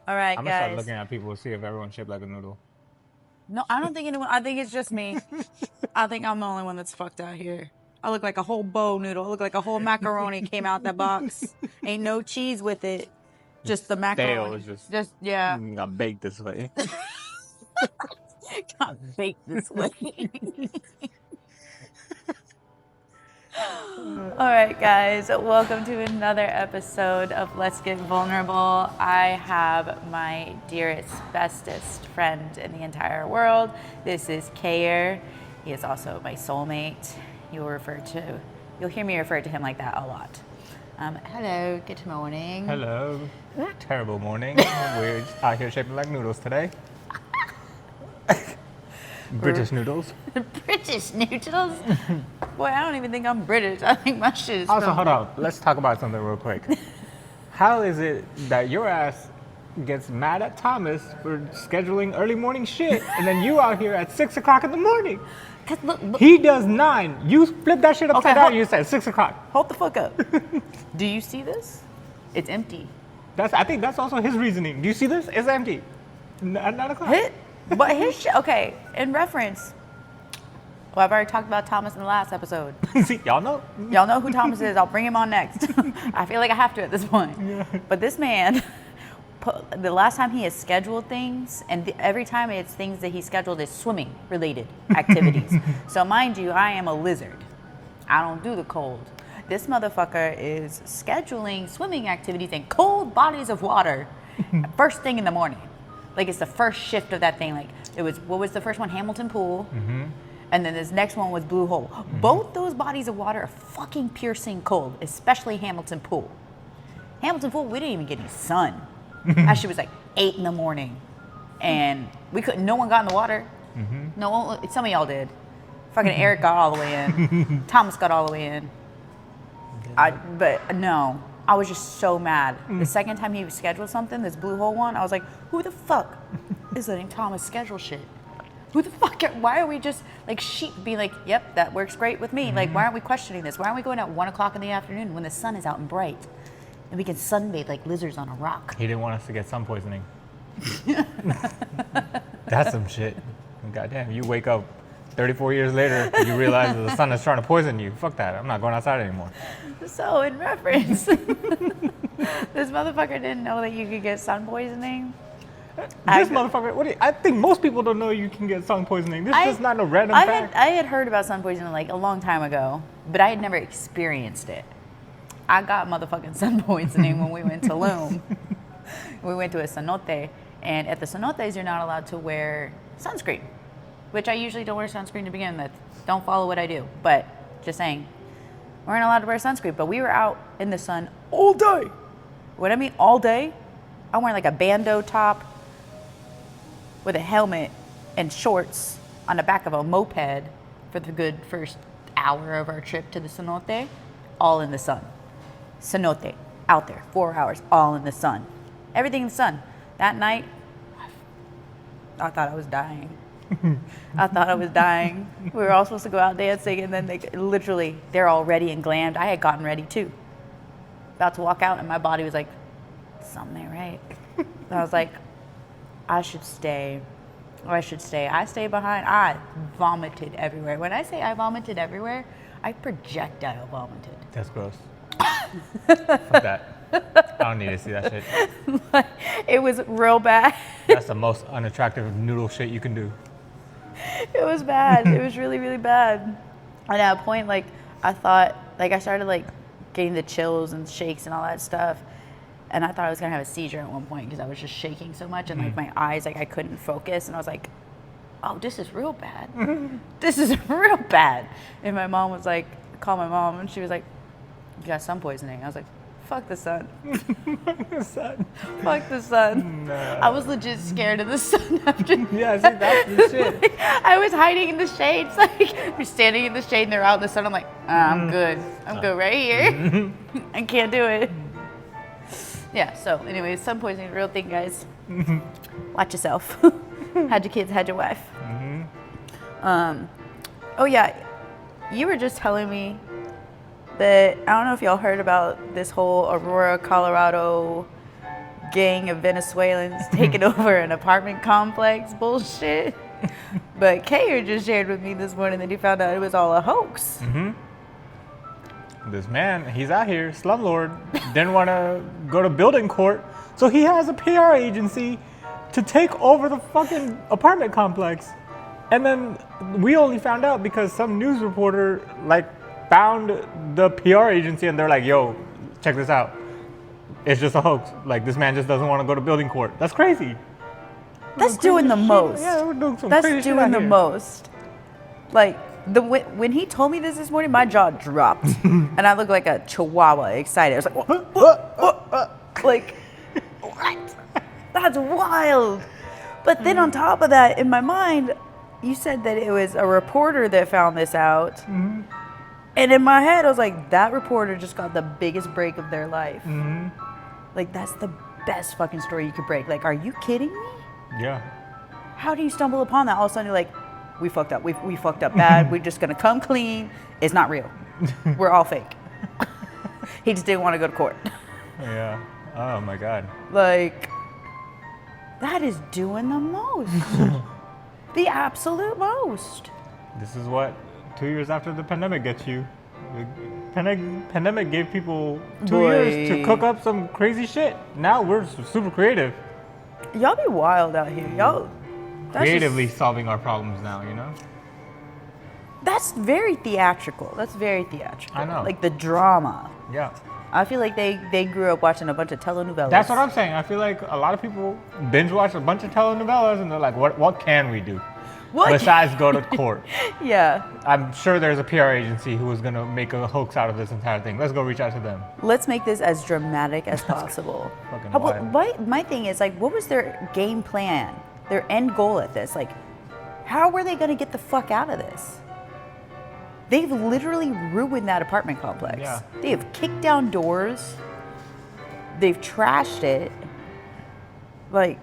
All right, I'm gonna start guys. looking at people to see if everyone's shaped like a noodle. No, I don't think anyone. I think it's just me. I think I'm the only one that's fucked out here. I look like a whole bow noodle. I look like a whole macaroni came out that box. Ain't no cheese with it. Just the Stale macaroni. is just Yeah. got baked this way. Got baked this way. All right, guys. Welcome to another episode of Let's Get Vulnerable. I have my dearest, bestest friend in the entire world. This is Kayur. He is also my soulmate. You'll hear me refer to him like that a lot. Hello, good morning. Hello. Terrible morning. We're out here shaping like noodles today. British noodles. British noodles? Boy, I don't even think I'm British. I think my shit is Also, from... hold on. Let's talk about something real quick. How is it that your ass gets mad at Thomas for scheduling early morning shit, and then you out here at 6 o'clock in the morning? 'Cause look, He does 9. You flip that shit upside down. You said 6 o'clock. hold the fuck up. Do you see this? It's empty. I think that's also his reasoning. Do you see this? It's empty. At 9 o'clock. But his shit, okay, in reference, well, I've already talked about Thomas in the last episode. See, y'all know. Y'all know who Thomas is. I'll bring him on next. I feel like I have to at this point. Yeah. But this man, the last time he has scheduled things, and every time it's things that he scheduled is swimming related activities. So mind you, I am a lizard. I don't do the cold. This motherfucker is scheduling swimming activities in cold bodies of water first thing in the morning. Like it's the first shift of that thing. Like what was the first one? Hamilton Pool. Mm-hmm. And then this next one was Blue Hole. Mm-hmm. Both those bodies of water are fucking piercing cold, especially Hamilton Pool. Hamilton Pool, we didn't even get any sun. That shit was like 8 in the morning. And no one got in the water. Mm-hmm. No one, some of y'all did. Fucking Eric got all the way in. Thomas got all the way in. But no, I was just so mad. The second time he scheduled something, this Blue Hole one, I was like, who the fuck is letting Thomas schedule shit? Who the fuck? Why are we just like sheep being like, yep, that works great with me. Mm-hmm. Like, why aren't we questioning this? Why aren't we going at 1 o'clock in the afternoon when the sun is out and bright? And we can sunbathe like lizards on a rock. He didn't want us to get sun poisoning. That's some shit. Goddamn, you wake up 34 years later, you realize that the sun is trying to poison you. Fuck that. I'm not going outside anymore. So, in reference, this motherfucker didn't know that you could get sun poisoning. I think most people don't know you can get sun poisoning. This is just not a random fact. I had heard about sun poisoning like a long time ago, but I had never experienced it. I got motherfucking sun poisoning when we went to Loom. We went to a cenote, and at the cenotes, you're not allowed to wear sunscreen, which I usually don't wear sunscreen to begin with. Don't follow what I do, but just saying, we weren't allowed to wear sunscreen, but we were out in the sun all day. What I mean all day, I'm wearing like a bandeau top with a helmet and shorts on the back of a moped for the good first hour of our trip to the cenote, all in the sun. Cenote, out there, 4 hours, all in the sun. Everything in the sun. That night, I thought I was dying. I thought I was dying. We were all supposed to go out dancing, and then they're all ready and glammed. I had gotten ready too. About to walk out, and my body was like, something ain't right. And I was like, I should stay. I stayed behind. I vomited everywhere. When I say I vomited everywhere, I projectile vomited. That's gross. Fuck that. I don't need to see that shit. It was real bad. That's the most unattractive noodle shit you can do. It was bad. It was really, really bad. And at a point, like, I thought, like, I started, like, getting the chills and shakes and all that stuff. And I thought I was going to have a seizure at one point because I was just shaking so much. And, like, my eyes, like, I couldn't focus. And I was like, oh, this is real bad. This is real bad. And my mom was like, I called my mom, and she was like, you got sun poisoning. I was like, fuck the sun. Fuck the sun. Fuck the sun. No. I was legit scared of the sun after. Yeah, see, that's the shit. I was hiding in the shades. Like, we're standing in the shade and they're out in the sun. I'm like, I'm good. I'm good right here. I can't do it. Yeah, so anyways, sun poisoning, real thing, guys. Watch yourself. Had your kids, had your wife. Oh yeah, you were just telling me that, I don't know if y'all heard about this whole Aurora, Colorado gang of Venezuelans taking over an apartment complex bullshit. But Kayur just shared with me this morning that he found out it was all a hoax. This man, he's out here, slumlord, didn't want to go to building court, so he has a PR agency to take over the fucking apartment complex. And then we only found out because some news reporter like found the PR agency and they're like, yo, check this out. It's just a hoax. Like, this man just doesn't want to go to building court. That's crazy. That's doing the most. Yeah, we're doing some That's crazy shit doing out the here. most. Like, when he told me this morning, my jaw dropped. And I looked like a chihuahua excited. I was like, what? Like, what? That's wild. But then on top of that, in my mind, you said that it was a reporter that found this out. And in my head, I was like, that reporter just got the biggest break of their life. Like, that's the best fucking story you could break. Like, are you kidding me? Yeah. How do you stumble upon that? All of a sudden, you're like, we fucked up. We fucked up bad. We're just going to come clean. It's not real. We're all fake. He just didn't want to go to court. Yeah. Oh my God. Like, that is doing the most. The absolute most. This is what 2 years after the pandemic gets you. The pandemic gave people 2 years to cook up some crazy shit. Now we're super creative. Y'all be wild out here. Y'all. Creatively solving our problems now, you know? That's very theatrical. That's very theatrical. I know. Like the drama. Yeah. I feel like they grew up watching a bunch of telenovelas. That's what I'm saying. I feel like a lot of people binge watch a bunch of telenovelas and they're like, what can we do? What? Besides go to court. Yeah. I'm sure there's a PR agency who is going to make a hoax out of this entire thing. Let's go reach out to them. Let's make this as dramatic as possible. Fucking My thing is, like, what was their game plan? Their end goal at this? Like, how were they going to get the fuck out of this? They've literally ruined that apartment complex. Yeah. They have kicked down doors. They've trashed it. Like,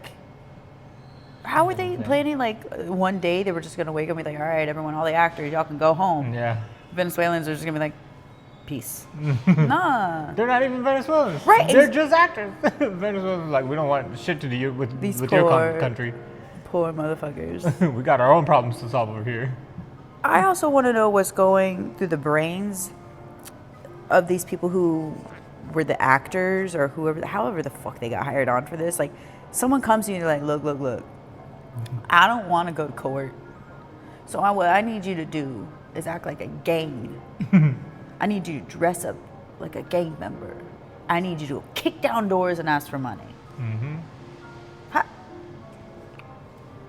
how were they planning, like, one day they were just going to wake up and be like, all right, everyone, all the actors, y'all can go home. Yeah. Venezuelans are just going to be like, peace. Nah. They're not even Venezuelans. Right. They're just actors. Venezuelans are like, we don't want shit to do with your country. Poor motherfuckers. We got our own problems to solve over here. I also want to know what's going through the brains of these people who were the actors or however the fuck they got hired on for this. Like, someone comes to you and you're like, look. I don't want to go to court. So what I need you to do is act like a gang. I need you to dress up like a gang member. I need you to kick down doors and ask for money.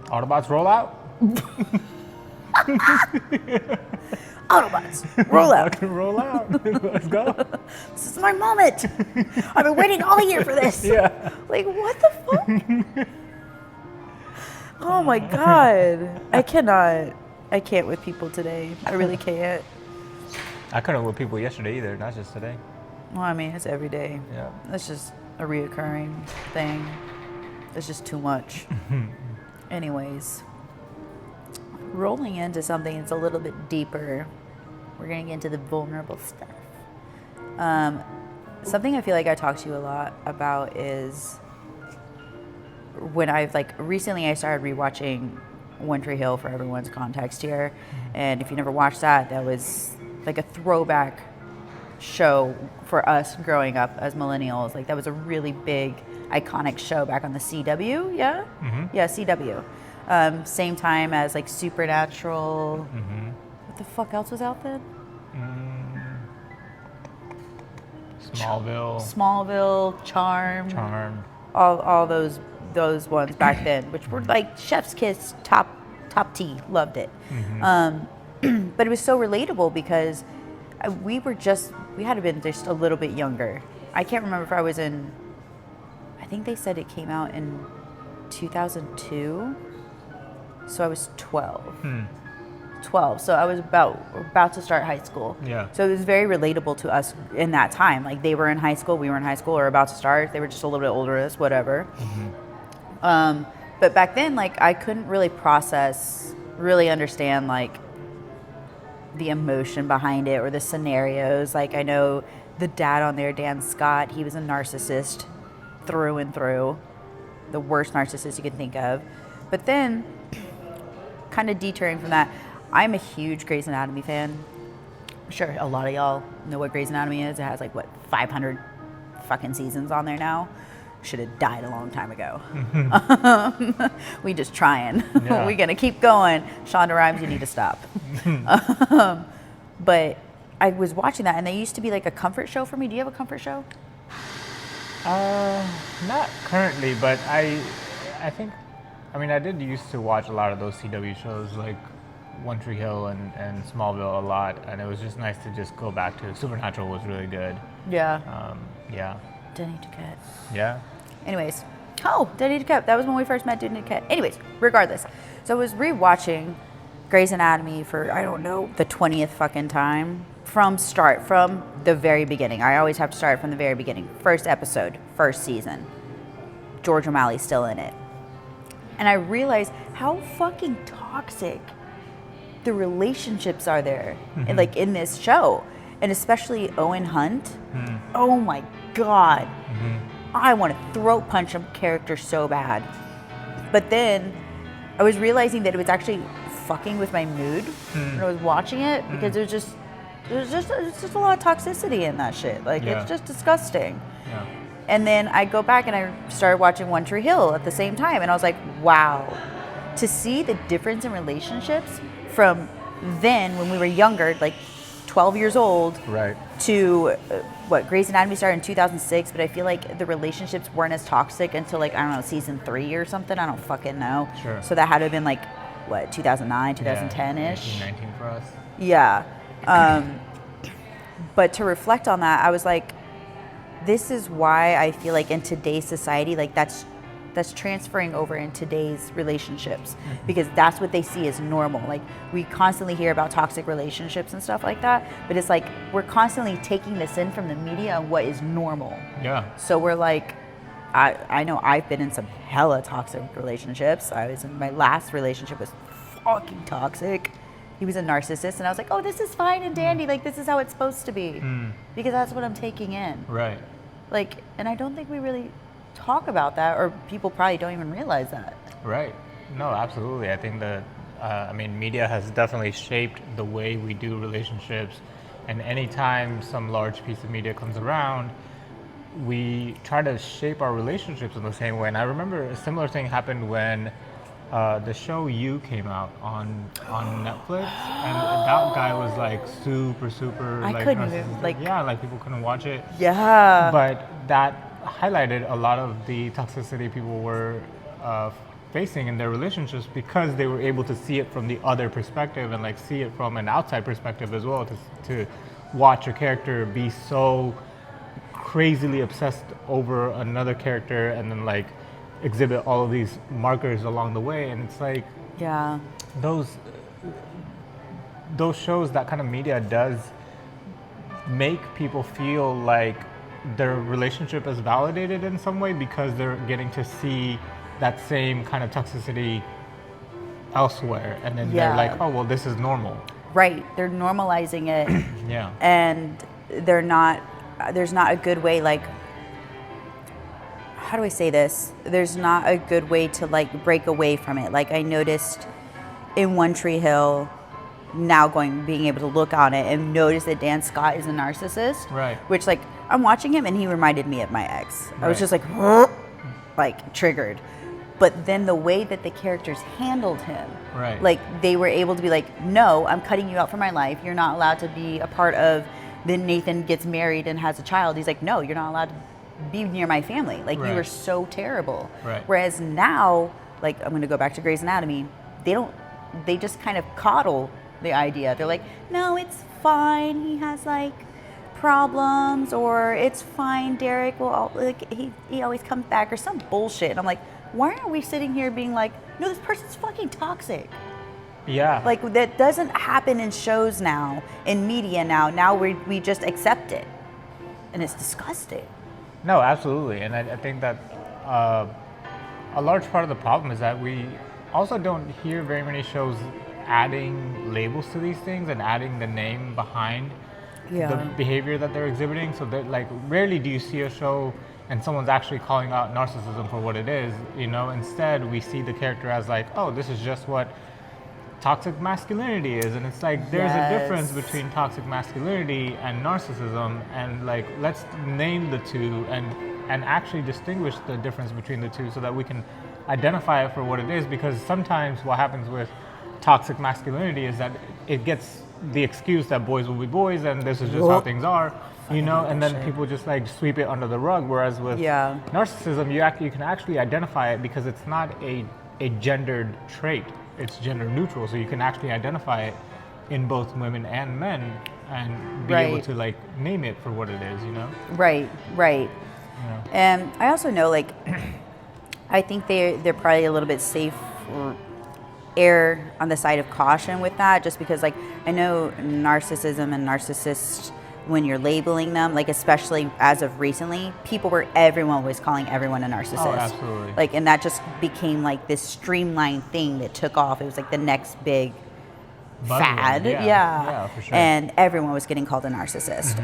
Autobots roll out. Autobots, roll out. Fucking roll out. Let's go. This is my moment. I've been waiting all year for this. Yeah. Like, what the fuck? Oh my God. I can't with people today. I really can't. I couldn't with people yesterday either, not just today. Well, I mean, it's every day. Yeah. That's just a reoccurring thing. It's just too much. Anyways, rolling into something that's a little bit deeper, we're going to get into the vulnerable stuff. Something I feel like I talk to you a lot about is when recently I started rewatching One Tree Hill for everyone's context here. And if you never watched that, that was like a throwback show for us growing up as millennials. Like, that was a really big, iconic show back on the CW, yeah? Yeah, CW. Same time as like Supernatural. What the fuck else was out then? Smallville, Charmed. All those ones back then, which were like chef's kiss, top T, loved it. But it was so relatable because we had been just a little bit younger. I can't remember if I was in, I think they said it came out in 2002. So I was 12. 12. So I was about to start high school. Yeah. So it was very relatable to us in that time. Like, they were in high school, we were in high school, or about to start. They were just a little bit older than us, whatever. But back then, like, I couldn't really really understand, like, the emotion behind it or the scenarios. Like, I know the dad on there, Dan Scott, he was a narcissist through and through, the worst narcissist you can think of. But then, kind of deterring from that, I'm a huge Grey's Anatomy fan. I'm sure a lot of y'all know what Grey's Anatomy is. It has like, what, 500 fucking seasons on there now? Should have died a long time ago. We just trying. Yeah. We're gonna keep going. Shonda Rhimes, you need to stop. But I was watching that, and they used to be like a comfort show for me. Do you have a comfort show? Not currently, but I think, I mean, I did used to watch a lot of those CW shows like One Tree Hill and Smallville a lot, and it was just nice to just go back to. Supernatural was really good. Yeah. Yeah. Denny Duquette. Yeah. Anyways. Oh, Denny Duquette. That was when we first met Denny Duquette. Anyways, regardless. So I was rewatching Grey's Anatomy for, I don't know, the 20th fucking time. From the very beginning. I always have to start from the very beginning. First episode, first season. George O'Malley's still in it. And I realized how fucking toxic the relationships are there, like in this show. And especially Owen Hunt. Oh my God. I want to throat punch a character so bad. But then I was realizing that it was actually fucking with my mood when I was watching it, because there's just a lot of toxicity in that shit. Like, it's just disgusting. Yeah. And then I go back and I started watching One Tree Hill at the same time, and I was like, wow, to see the difference in relationships from then when we were younger, like 12 years old, Right. to Grey's Anatomy started in 2006, but I feel like the relationships weren't as toxic until, like, I don't know, season 3 or something. I don't fucking know. Sure. So that had to have been like, what, 2009, 2010-ish? 19 for us. Yeah. But to reflect on that, I was like, this is why I feel like in today's society, like that's transferring over in today's relationships, because that's what they see as normal. Like, we constantly hear about toxic relationships and stuff like that, but it's like we're constantly taking this in from the media on what is normal. Yeah. So we're like, I know I've been in some hella toxic relationships. I was in my last relationship was fucking toxic. He was a narcissist, and I was like, oh, this is fine and dandy. Like, this is how it's supposed to be, because that's what I'm taking in. Right. Like, and I don't think we really talk about that, or people probably don't even realize that. Right. No, absolutely. I think that, media has definitely shaped the way we do relationships. And anytime some large piece of media comes around, we try to shape our relationships in the same way. And I remember a similar thing happened when the show You came out on Netflix, and that guy was like super I like couldn't even, narcissistic. like- Yeah, like people couldn't watch it. Yeah. But that highlighted a lot of the toxicity people were facing in their relationships, because they were able to see it from the other perspective, and like see it from an outside perspective as well, to watch a character be so crazily obsessed over another character, and then like exhibit all of these markers along the way. And it's like, Yeah. those shows, that kind of media does make people feel like their relationship is validated in some way, because they're getting to see that same kind of toxicity elsewhere, and then Yeah. they're like, oh well, this is normal. Right. They're normalizing it, Yeah. and there's not a good way, like, how do I say this? There's not a good way to like break away from it. Like, I noticed in One Tree Hill, now being able to look on it and notice that Dan Scott is a narcissist. Right. Which, like, I'm watching him and he reminded me of my ex. I was Right. just like triggered. But then the way that the characters handled him, Right. like, they were able to be like, no, I'm cutting you out from my life. You're not allowed to be a part of. Then Nathan gets married and has a child. He's like, no, you're not allowed to be near my family. Like, you Right. were so terrible. Right. Whereas now, like, I'm going to go back to Grey's Anatomy. They just kind of coddle the idea. They're like, no, it's fine. He has like problems, or it's fine. Derek will, like, he always comes back, or some bullshit. And I'm like, why aren't we sitting here being like, no, this person's fucking toxic? Yeah. Like, that doesn't happen in shows now, in media now. Now we just accept it, and it's disgusting. No, absolutely. And I think that a large part of the problem is that we also don't hear very many shows adding labels to these things and adding the name behind the behavior that they're exhibiting. So that, like, rarely do you see a show and someone's actually calling out narcissism for what it is, you know, instead we see the character as like, oh, this is just what toxic masculinity is. And it's like, there's a difference between toxic masculinity and narcissism, and like, let's name the two and actually distinguish the difference between the two so that we can identify it for what it is. Because sometimes what happens with toxic masculinity is that it gets the excuse that boys will be boys and this is just how things are, you know, and then people just like sweep it under the rug. Whereas with narcissism, you can actually identify it because it's not a gendered trait. It's gender neutral, so you can actually identify it in both women and men and be able to like name it for what it is, you know? Right. You know? And I also know, like, I think they're probably a little bit safe or err on the side of caution with that, just because, like, I know narcissism and narcissists, when you're labeling them, like, especially as of recently, everyone was calling everyone a narcissist. Oh, absolutely. Like, and that just became like this streamlined thing that took off. It was like the next big fad. Yeah, for sure. And everyone was getting called a narcissist.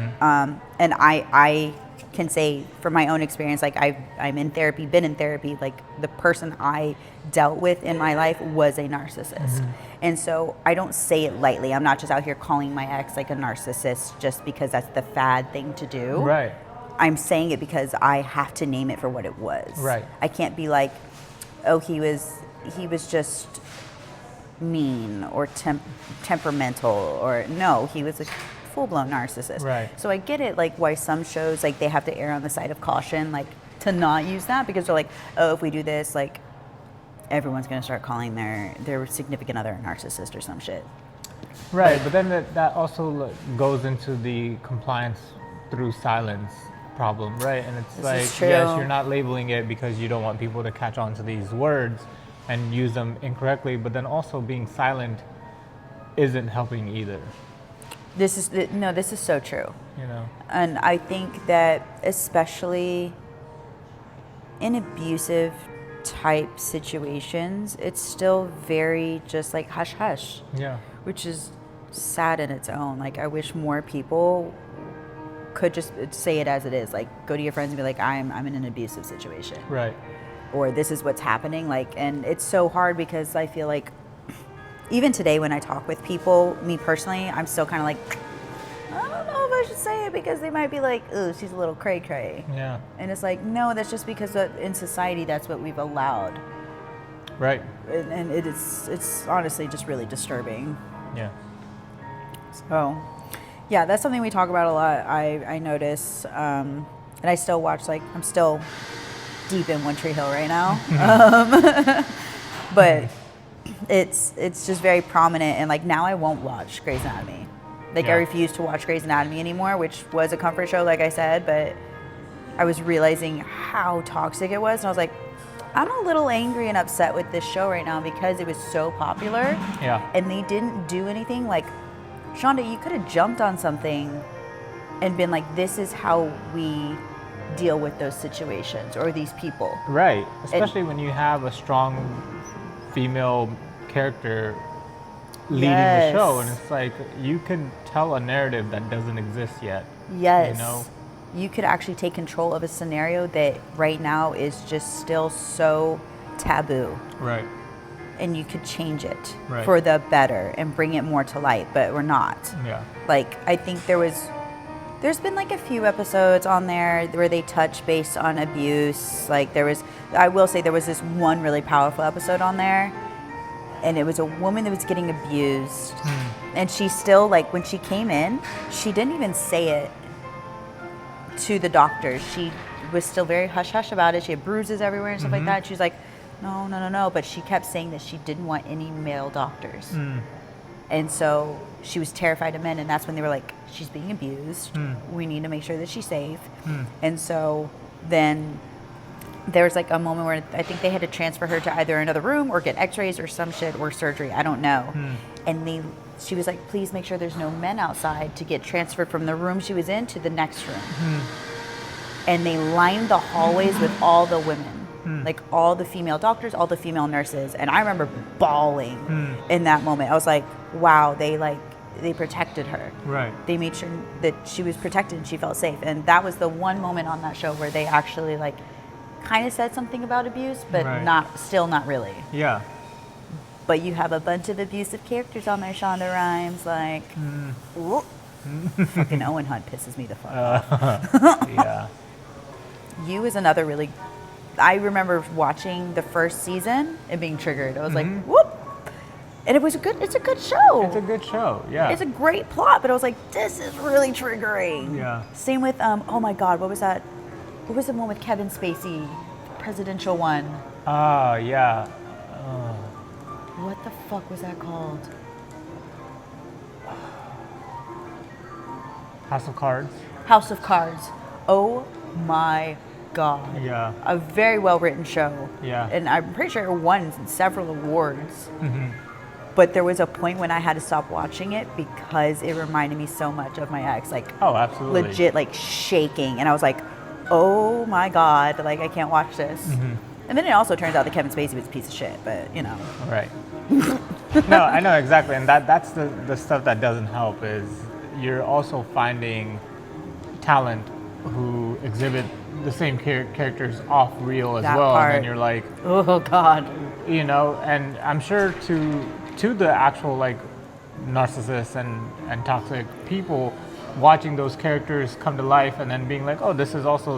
And I can say from my own experience, like I'm in therapy, been in therapy, like the person I dealt with in my life was a narcissist. And so I don't say it lightly. I'm not just out here calling my ex like a narcissist just because that's the fad thing to do. Right. I'm saying it because I have to name it for what it was. Right. I can't be like, oh, he was just mean or temperamental, or no, he was a full-blown narcissist. Right. So I get it, like, why some shows, like, they have to err on the side of caution, like, to not use that, because they're like, oh, if we do this, like, everyone's going to start calling their significant other a narcissist or some shit. Right, but then that also goes into the compliance through silence problem, right? And it's like, yes, you're not labeling it because you don't want people to catch on to these words and use them incorrectly, but then also being silent isn't helping either. This is so true. You know? And I think that especially in abusive type situations, it's still very just like hush hush. Yeah. Which is sad in its own. Like, I wish more people could just say it as it is. Like, go to your friends and be like, I'm in an abusive situation. Right. Or this is what's happening. Like, and it's so hard because I feel like even today when I talk with people, me personally, I'm still kind of like, I don't know if I should say it because they might be like, ooh, she's a little cray-cray. Yeah. And it's like, no, that's just because in society that's what we've allowed. Right. And it's honestly just really disturbing. Yeah. So, yeah, that's something we talk about a lot. I notice, and I still watch, like, I'm still deep in One Tree Hill right now. But it's just very prominent, and like now I won't watch Grey's Anatomy. Like, I refuse to watch Grey's Anatomy anymore, which was a comfort show, like I said, but I was realizing how toxic it was, and I was like, I'm a little angry and upset with this show right now because it was so popular. Yeah. And they didn't do anything. Like, Shonda, you could have jumped on something and been like, this is how we deal with those situations or these people. Right. Especially when you have a strong female character leading the show, and it's like, you can tell a narrative that doesn't exist yet. Yes. You know? You could actually take control of a scenario that right now is just still so taboo. Right. And you could change it Right. for the better and bring it more to light, but we're not. Yeah. Like, I think there's been like a few episodes on there where they touch based on abuse. Like, I will say there was this one really powerful episode on there, and it was a woman that was getting abused. And she still, like, when she came in, she didn't even say it to the doctors. She was still very hush-hush about it. She had bruises everywhere and stuff like that. She was like, no. But she kept saying that she didn't want any male doctors. And so she was terrified of men, and that's when they were like, she's being abused. We need to make sure that she's safe. And so then there was like a moment where I think they had to transfer her to either another room or get x-rays or some shit or surgery. I don't know. And she was like, please make sure there's no men outside, to get transferred from the room she was in to the next room. And they lined the hallways with all the women, like all the female doctors, all the female nurses. And I remember bawling in that moment. I was like, wow, they like they protected her. Right. They made sure that she was protected and she felt safe. And that was the one moment on that show where they actually like kind of said something about abuse, but still not really. Yeah. But you have a bunch of abusive characters on there, Shonda Rhimes, like fucking Owen Hunt pisses me the fuck off. Yeah. You is another really. I remember watching the first season and being triggered. I was like, whoop. And it's a good show. It's a good show, yeah. It's a great plot, but I was like, this is really triggering. Yeah. Same with, oh my God, what was that? What was the one with Kevin Spacey? The presidential one. Yeah. What the fuck was that called? House of Cards. House of Cards. Oh my God. Yeah. A very well written show. Yeah. And I'm pretty sure it won several awards. But there was a point when I had to stop watching it because it reminded me so much of my ex. Like, Oh, absolutely. legit, like shaking. And I was like, oh my God, like I can't watch this. And then it also turns out that Kevin Spacey was a piece of shit, but you know. Right. No, I know exactly. And that's the stuff that doesn't help is you're also finding talent who exhibit the same characters off reel as That well. part. And then you're like, Oh God. you know, and I'm sure to the actual like narcissists and toxic people watching those characters come to life and then being like, oh, this is also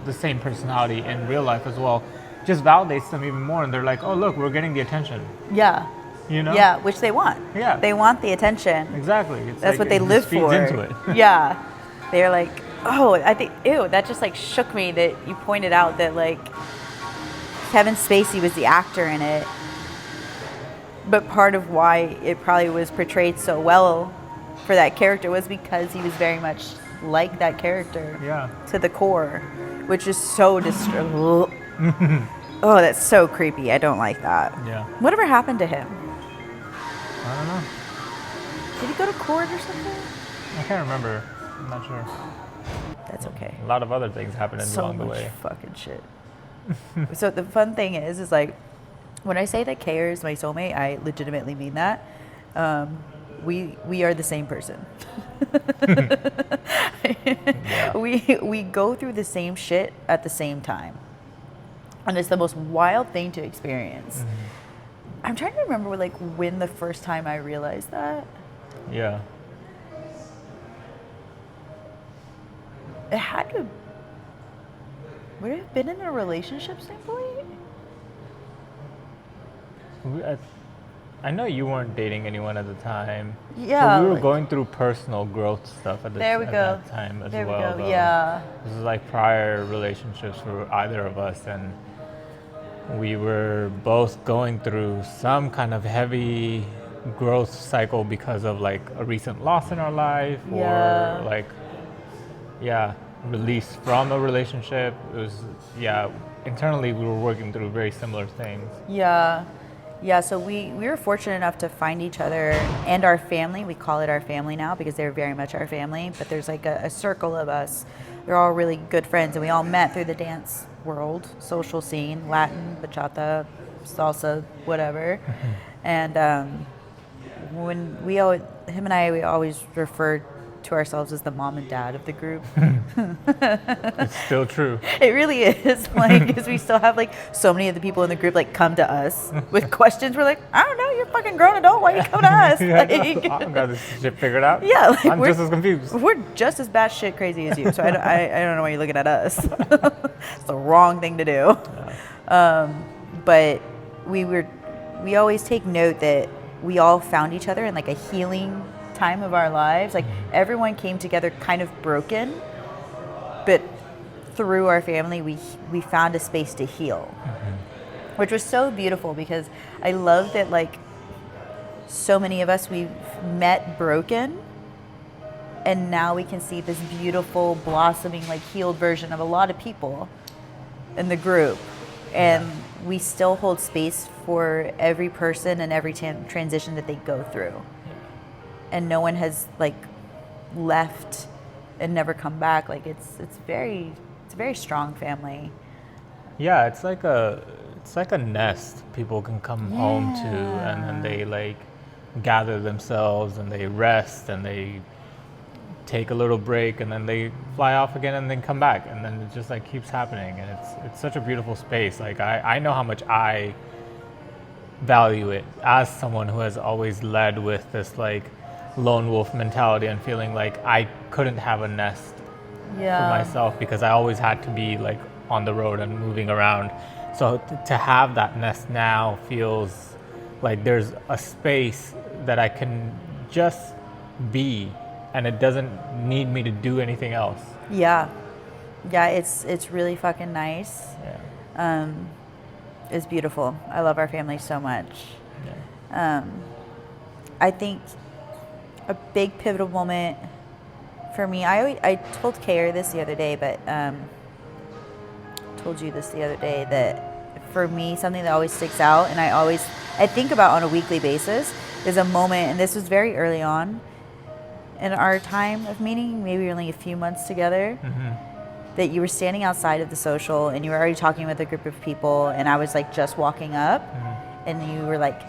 the same personality in real life as well, just validates them even more. And they're like, oh, look, we're getting the attention. Yeah. You know? Yeah, which they want. Yeah. They want the attention. Exactly. It's That's like, what they it live just feeds for. into it. Yeah. They're like, oh, I think, ew, that just like shook me that you pointed out that like Kevin Spacey was the actor in it. But part of why it probably was portrayed so well for that character was because he was very much like that character. Yeah. To the core, which is so oh, that's so creepy. I don't like that. Yeah. Whatever happened to him? I don't know. Did he go to court or something? I can't remember. I'm not sure. That's okay. A lot of other things happened So along the much way. fucking shit. So the fun thing is like, when I say that Kayur is my soulmate, I legitimately mean that. We are the same person. Yeah. We go through the same shit at the same time, and it's the most wild thing to experience. I'm trying to remember like when the first time I realized that. Yeah. It had to. Would it have been in a relationship standpoint? I know you weren't dating anyone at the time. Yeah. So we were like- going through personal growth stuff at There we go. that time as There we well. go. though. Yeah. This is like prior relationships for either of us, and we were both going through some kind of heavy growth cycle because of like a recent loss in our life Yeah. or like, release from a relationship. It was, internally we were working through very similar things. Yeah. Yeah, so we were fortunate enough to find each other and our family. We call it our family now because they're very much our family. But there's like a circle of us. They're all really good friends, and we all met through the dance world, social scene, Latin, bachata, salsa, whatever. And when him and I, we always referred to ourselves as the mom and dad of the group. It's still true. It really is, like, because we still have like so many of the people in the group like come to us with questions. We're like, I don't know, you're a fucking grown adult. Why you come to us? Like, I've got this shit figured out. Yeah, like, I'm just as confused. We're just as batshit crazy as you, so I don't know why you're looking at us. It's the wrong thing to do. But we always take note that we all found each other in like a healing time of our lives. Like everyone came together kind of broken, but through our family we found a space to heal, which was so beautiful because I love that like so many of us we've met broken, and now we can see this beautiful blossoming like healed version of a lot of people in the group. And we still hold space for every person and every transition that they go through. And no one has like left and never come back. Like it's a very strong family. Yeah, it's like a nest people can come home to, and then they like gather themselves and they rest and they take a little break and then they fly off again and then come back, and then it just like keeps happening, and it's such a beautiful space. Like I know how much I value it as someone who has always led with this like lone wolf mentality and feeling like I couldn't have a nest for myself because I always had to be like on the road and moving around. So to have that nest now feels like there's a space that I can just be, and it doesn't need me to do anything else. Yeah, it's really fucking nice. Yeah. It's beautiful. I love our family so much. Yeah. I think a big pivotal moment for me, I told Kayur this the other day, but told you this the other day, that for me, something that always sticks out and I think about on a weekly basis is a moment, and this was very early on in our time of meeting, maybe only a few months together, that you were standing outside of the social and you were already talking with a group of people, and I was like just walking up, and you were like,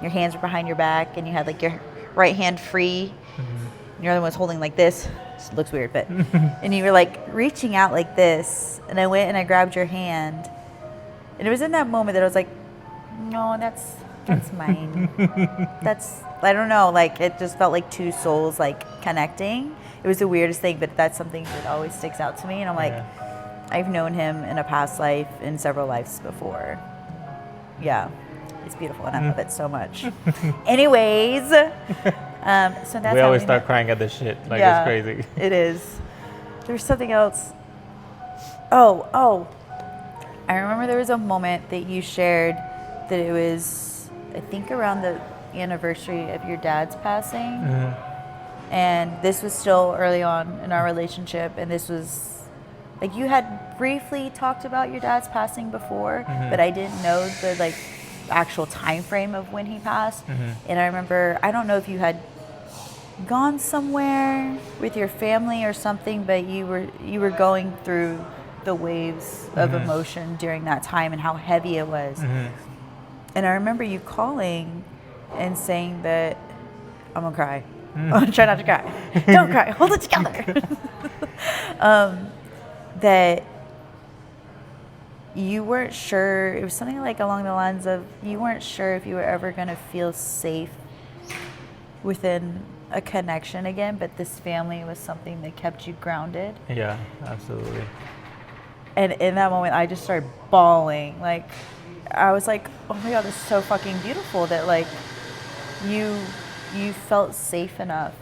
your hands were behind your back and you had like your right hand free, and your other one was holding like this. It looks weird, but and you were like reaching out like this, and I went and I grabbed your hand, and it was in that moment that I was like, no, that's mine. I don't know, like it just felt like two souls like connecting. It was the weirdest thing, but that's something that always sticks out to me, and I'm like, I've known him in a past life, in several lives before. Yeah, it's beautiful, and I love it so much. Anyways, so that's we how always start crying at this shit. Like, yeah, it's crazy. It is. There's something else. Oh. I remember there was a moment that you shared that it was, I think, around the anniversary of your dad's passing. And this was still early on in our relationship. And this was, like, you had briefly talked about your dad's passing before, but I didn't know the, like, actual time frame of when he passed. And I remember, I don't know if you had gone somewhere with your family or something, but you were going through the waves of emotion during that time and how heavy it was. And I remember you calling and saying that, I'm gonna cry. Try not to cry. Don't cry. Hold it together. That you weren't sure, it was something like along the lines of, you weren't sure if you were ever gonna feel safe within a connection again, but this family was something that kept you grounded. Yeah, absolutely. And in that moment, I just started bawling. Like, I was like, oh my God, this is so fucking beautiful that, like, you felt safe enough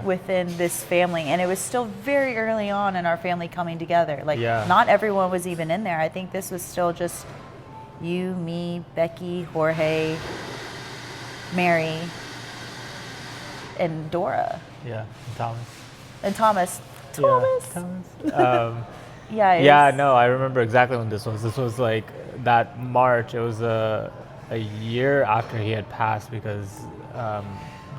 within this family. And it was still very early on in our family coming together. Like, not everyone was even in there. I think this was still just you, me, Becky, Jorge, Mary, and Dora. Yeah, and Thomas. No, I remember exactly when this was. This was like that March. It was a year after he had passed, because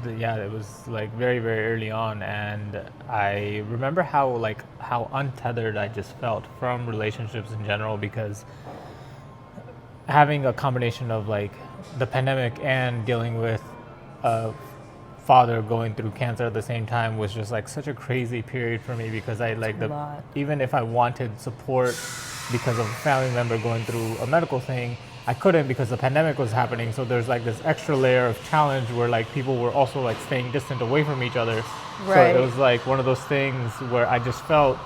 it was like very, very early on, and I remember how untethered I just felt from relationships in general, because having a combination of like the pandemic and dealing with a father going through cancer at the same time was just like such a crazy period for me, because I like even if I wanted support because of a family member going through a medical thing, I couldn't because the pandemic was happening. So there's like this extra layer of challenge where like people were also like staying distant away from each other. Right. So it was like one of those things where I just felt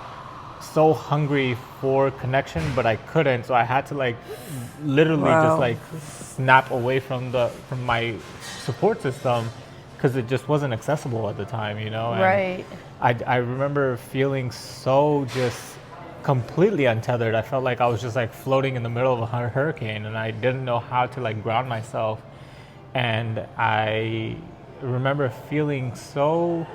so hungry for connection, but I couldn't. So I had to like literally just like snap away from my support system, because it just wasn't accessible at the time, you know? And I remember feeling so just completely untethered. I felt like I was just like floating in the middle of a hurricane, and I didn't know how to like ground myself. And I remember feeling so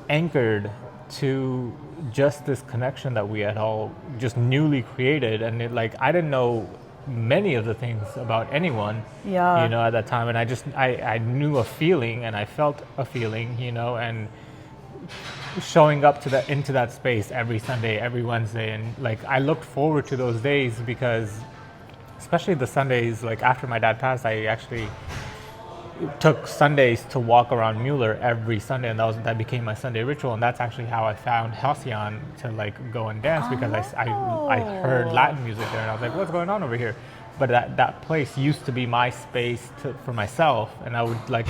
anchored to just this connection that we had all just newly created. And it, like, I didn't know many of the things about anyone, you know, at that time. And I knew a feeling, and I felt a feeling, you know, and showing up into that space every Sunday, every Wednesday. And like, I looked forward to those days, because especially the Sundays, like after my dad passed, I actually took Sundays to walk around Mueller every Sunday, and that became my Sunday ritual. And that's actually how I found Halcyon to like go and dance, because I heard Latin music there, and I was like, what's going on over here? But that place used to be my space for myself, and I would like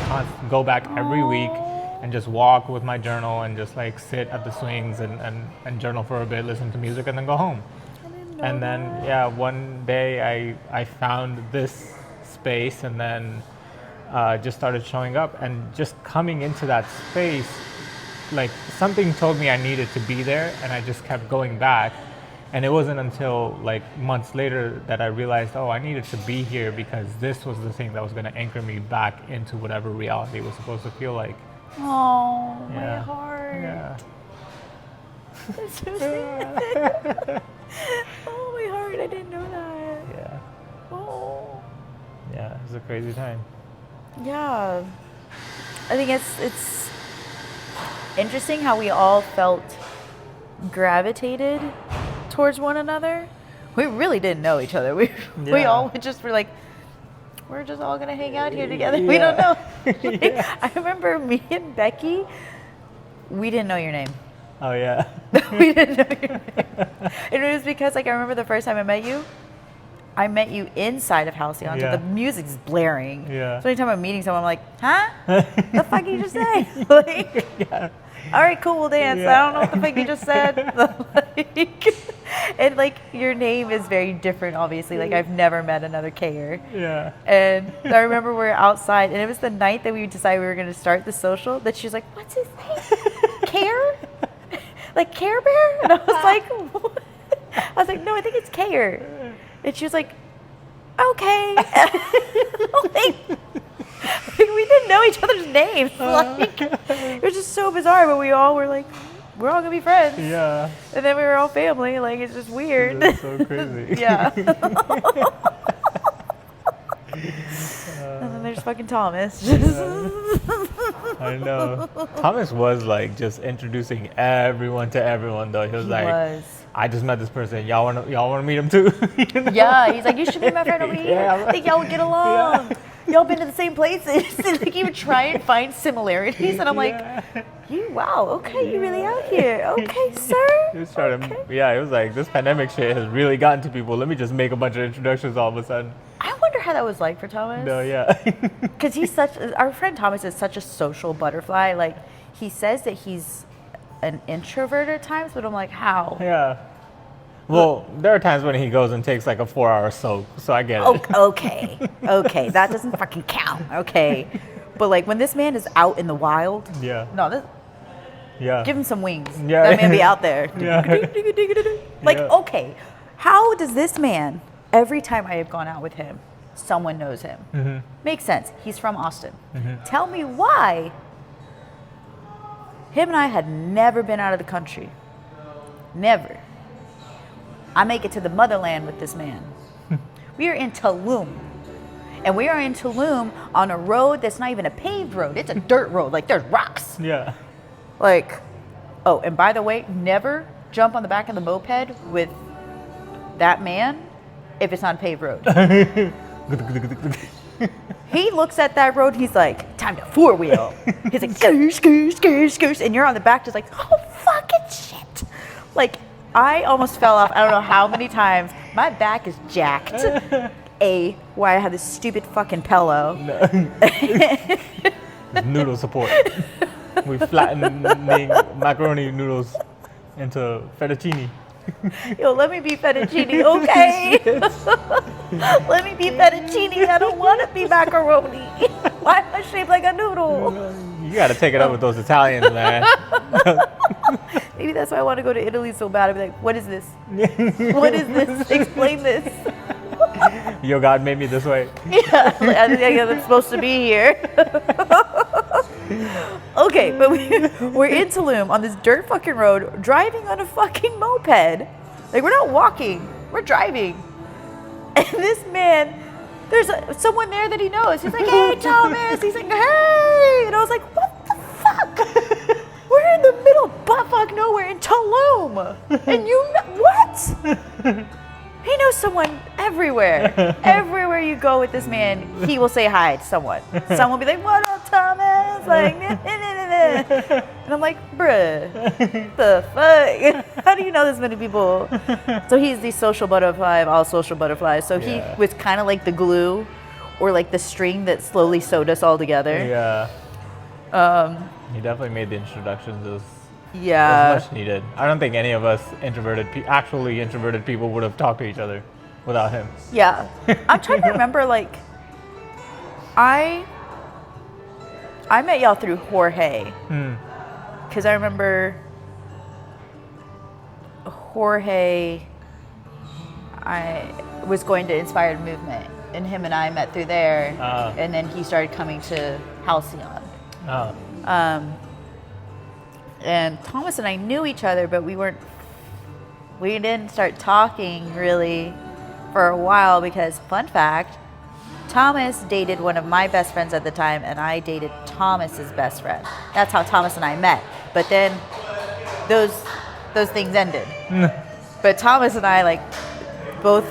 go back every week and just walk with my journal and just like sit at the swings and journal for a bit, listen to music, and then go home. And then one day I found this space, and then just started showing up, and just coming into that space, like something told me I needed to be there, and I just kept going back. And it wasn't until like months later that I realized, I needed to be here because this was the thing that was going to anchor me back into whatever reality was supposed to feel like. Oh, my heart. Yeah. That's so sad. Oh, my heart. I didn't know that. Yeah. Oh. Yeah, it was a crazy time. Yeah. I think it's interesting how we all felt gravitated towards one another. We really didn't know each other. We all just were like, we're just all gonna hang out here together. We don't know. I remember me and Becky, we didn't know your name. Oh yeah. We didn't know your name. And it was because like I remember the first time I met you inside of Halcyon, so the music's blaring. Yeah. So anytime I'm meeting someone, I'm like, huh? The fuck you just say? Like, all right, cool, we'll dance. I don't know what the fuck you just said. And like your name is very different, obviously. Like I've never met another Kayur. Yeah. And I remember we're outside, and it was the night that we decided we were going to start the social. That she was like, "What's his name? Kayur? Like Care Bear?" And I was like, what? I was like, "No, I think it's Kayur." And she was like, "Okay." Like, we didn't know each other's names. Like, it was just so bizarre, but we all were like, we're all gonna be friends. Yeah. And then we were all family. Like, it's just weird. That's so crazy. Yeah. And then there's fucking Thomas. I know. Thomas was like just introducing everyone to everyone, though. He was I just met this person. Y'all wanna meet him too? You know? Yeah, he's like, you should be my friend over here. I think y'all would get along. Yeah. Y'all been to the same places. And like he would try and find similarities, and I'm like, wow, okay, you really out here. Okay, sir. He was trying to, it was like, this pandemic shit has really gotten to people. Let me just make a bunch of introductions all of a sudden. I wonder how that was like for Thomas. No, yeah. Because our friend Thomas is such a social butterfly. Like, he says that he's an introvert at times, but I'm like, how? Yeah. Well, there are times when he goes and takes like a 4-hour soak, so I get it. Okay, that doesn't fucking count. Okay, but like when this man is out in the wild, give him some wings. Yeah, that man be out there. Yeah. Like, okay, how does this man? Every time I have gone out with him, someone knows him. Mm-hmm. Makes sense. He's from Austin. Mm-hmm. Tell me why. Him and I had never been out of the country. Never. I make it to the motherland with this man. We are in Tulum. And we are in Tulum on a road that's not even a paved road. It's a dirt road. Like, there's rocks. Yeah. Like, oh, and by the way, never jump on the back of the moped with that man if it's not a paved road. He looks at that road, he's like, time to four-wheel. He's like, scoosh, scoosh, scoosh, scoosh. And you're on the back just like, oh, fucking shit. Like, I almost fell off. I don't know how many times. My back is jacked. Why I have this stupid fucking pillow. Noodle support. We flattening macaroni noodles into fettuccine. Yo, let me be fettuccine, okay? Let me be fettuccine. I don't want to be macaroni. Why am I shaped like a noodle? You got to take it up with those Italians, man. Maybe that's why I want to go to Italy so bad. I'd be like, what is this? What is this? Explain this. Your God made me this way. Yeah, I think I'm supposed to be here. Okay, but we're in Tulum on this dirt fucking road, driving on a fucking moped. Like, we're not walking, we're driving. And this man, there's someone there that he knows. He's like, hey, Thomas. He's like, hey. And I was like, what the fuck? We're in the middle of buttfuck nowhere in Tulum. And you know, what? He knows someone everywhere. Everywhere you go with this man, he will say hi to someone. Someone will be like, "What up, Thomas?" Like, and I'm like, "Bruh, the fuck? How do you know this many people?" So he's the social butterfly of all social butterflies. So he was kind of like the glue, or like the string that slowly sewed us all together. Yeah. He definitely made the introductions. It was much needed. I don't think any of us actually introverted people would have talked to each other without him. Yeah. I'm trying to remember, like, I met y'all through Jorge. Because I remember Jorge, I was going to Inspired Movement, and him and I met through there, and then he started coming to Halcyon. And Thomas and I knew each other, but we didn't start talking really for a while because, fun fact, Thomas dated one of my best friends at the time, and I dated Thomas's best friend. That's how Thomas and I met. But then those things ended. But Thomas and I, like, both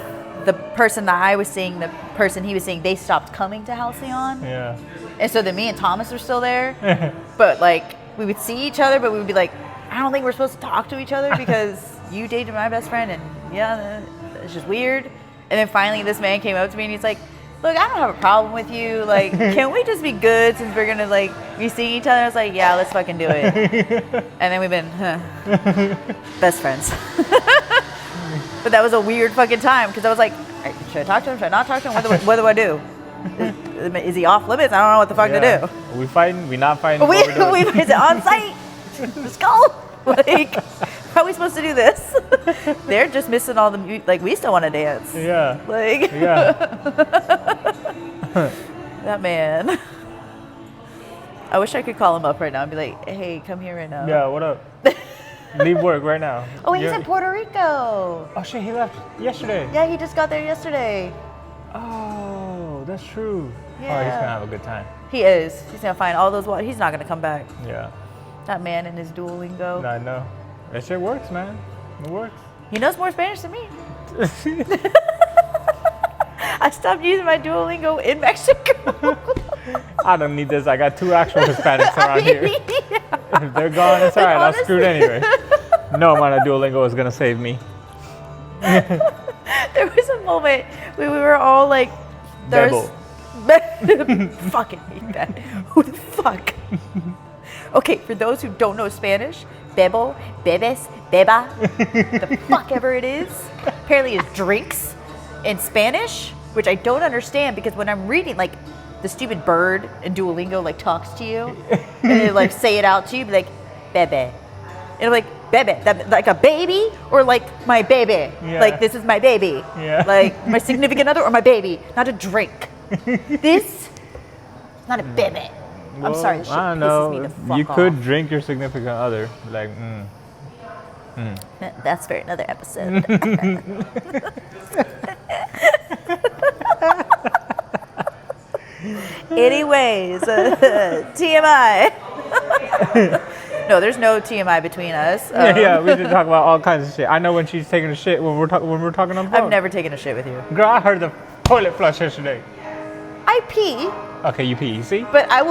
the person that I was seeing, the person he was seeing, they stopped coming to Halcyon. Yeah. And so then me and Thomas were still there. But, like, we would see each other, but we would be like, I don't think we're supposed to talk to each other because you dated my best friend, and it's just weird. And then finally this man came up to me and he's like, look, I don't have a problem with you. Like, can we just be good since we're gonna, like, be seeing each other? I was like, yeah, let's fucking do it. And then we've been best friends. But that was a weird fucking time because I was like, should I talk to him? Should I not talk to him? What do I do? Is he off limits? I don't know what the fuck to do. We fighting? We not fighting? Is it on site? Let's go. Like, how are we supposed to do this? They're just missing all the like. We still want to dance. Yeah. Like. Yeah. That man. I wish I could call him up right now and be like, "Hey, come here right now." Yeah. What up? Leave work right now. Oh, he's in Puerto Rico. Oh shit, he left yesterday. Yeah, he just got there yesterday. Oh, that's true. Yeah. Oh, he's gonna have a good time. He is. He's gonna find all those. He's not gonna come back. Yeah. That man and his Duolingo. I know. That shit works, man. It works. He knows more Spanish than me. I stopped using my Duolingo in Mexico. I don't need this. I got 2 actual Hispanics around here. Yeah. If they're gone, it's alright. I'm screwed anyway. No amount of Duolingo is gonna save me. There was a moment where we were all like, Bebo. Fucking hate that. Who the fuck? Okay, for those who don't know Spanish, bebo, bebes, beba, the fuck ever it is, apparently is drinks in Spanish, which I don't understand because when I'm reading, like, the stupid bird in Duolingo, like, talks to you, and they, like, say it out to you, be like, bebe. And I'm like, bebe, that, like a baby or like my baby? Yeah. Like, this is my baby. Yeah. Like, my significant other or my baby, not a drink. This, not a bebe. I'm sorry, this shit I don't pisses me know. the fuck You off. could drink your significant other. Like, That's for another episode. Anyways, TMI. No, there's no TMI between us. yeah, we did talk about all kinds of shit. I know when she's taking a shit when we're talking on the phone. I've never taken a shit with you. Girl, I heard the toilet flush yesterday. I pee, Okay, you pee. See? but I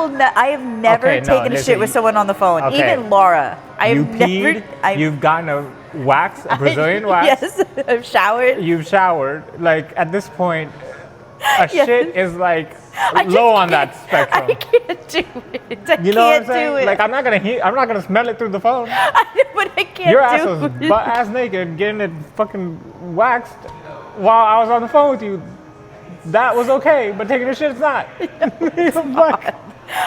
have never Okay, no, taken a listen, shit with someone on the phone. Okay. Even Laura. You peed. You've gotten a wax, a Brazilian wax. Yes, I've showered. You've showered. Like at this point, a Yes. shit is like I just low on that can't- spectrum. I can't do it. I You know what I'm can't saying? do it. Like I'm not gonna smell it through the phone. But I can't Your ass do was it. butt ass naked, getting it fucking waxed while I was on the phone with you. That was okay, but taking a shit is not. Fuck.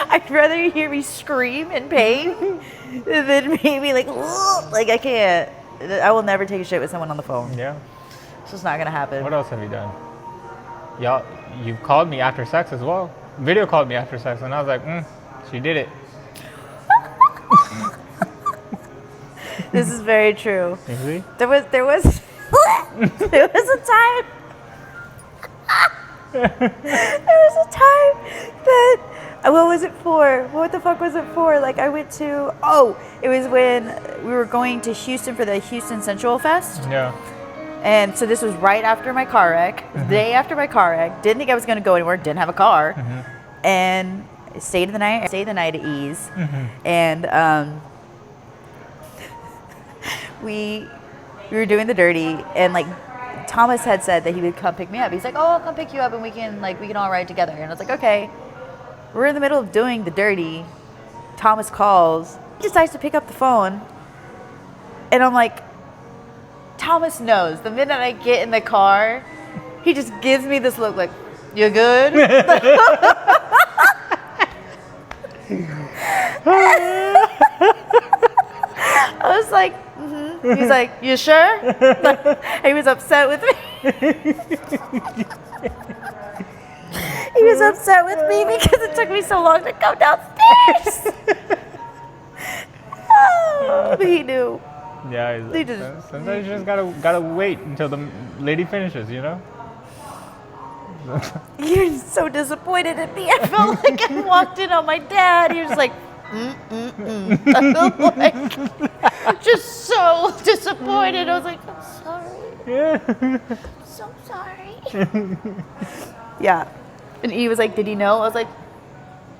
I'd rather you hear me scream in pain than maybe like, "Ugh," like I can't. I will never take a shit with someone on the phone. Yeah. It's just not gonna happen. What else have you done? Y'all, you've called me after sex as well. Video called me after sex, and I was like, she did it. This is very true. You see? There was there was a time. There was a time that, what was it for? What the fuck was it for? Like I went to, it was when we were going to Houston for the Houston Sensual Fest. Yeah. And so this was right after my car wreck, the day after my car wreck. Didn't think I was going to go anywhere, didn't have a car. And stayed the night at Ease. And we were doing the dirty, and like Thomas had said that he would come pick me up. He's like, oh, I'll come pick you up and we can all ride together. And I was like, okay. We're in the middle of doing the dirty. Thomas calls. He decides to pick up the phone. And I'm like, Thomas knows. The minute I get in the car, he just gives me this look like, you good? I was like, He's like, you sure? He was upset with me. He was upset with me because it took me so long to come downstairs. Oh, but he knew. Yeah, sometimes you just gotta wait until the lady finishes, you know? You're so disappointed in me. I felt like I walked in on my dad. He was like, like, just so disappointed. I was like, I'm sorry. Yeah. I'm so sorry. Yeah. And he was like, did he know? I was like,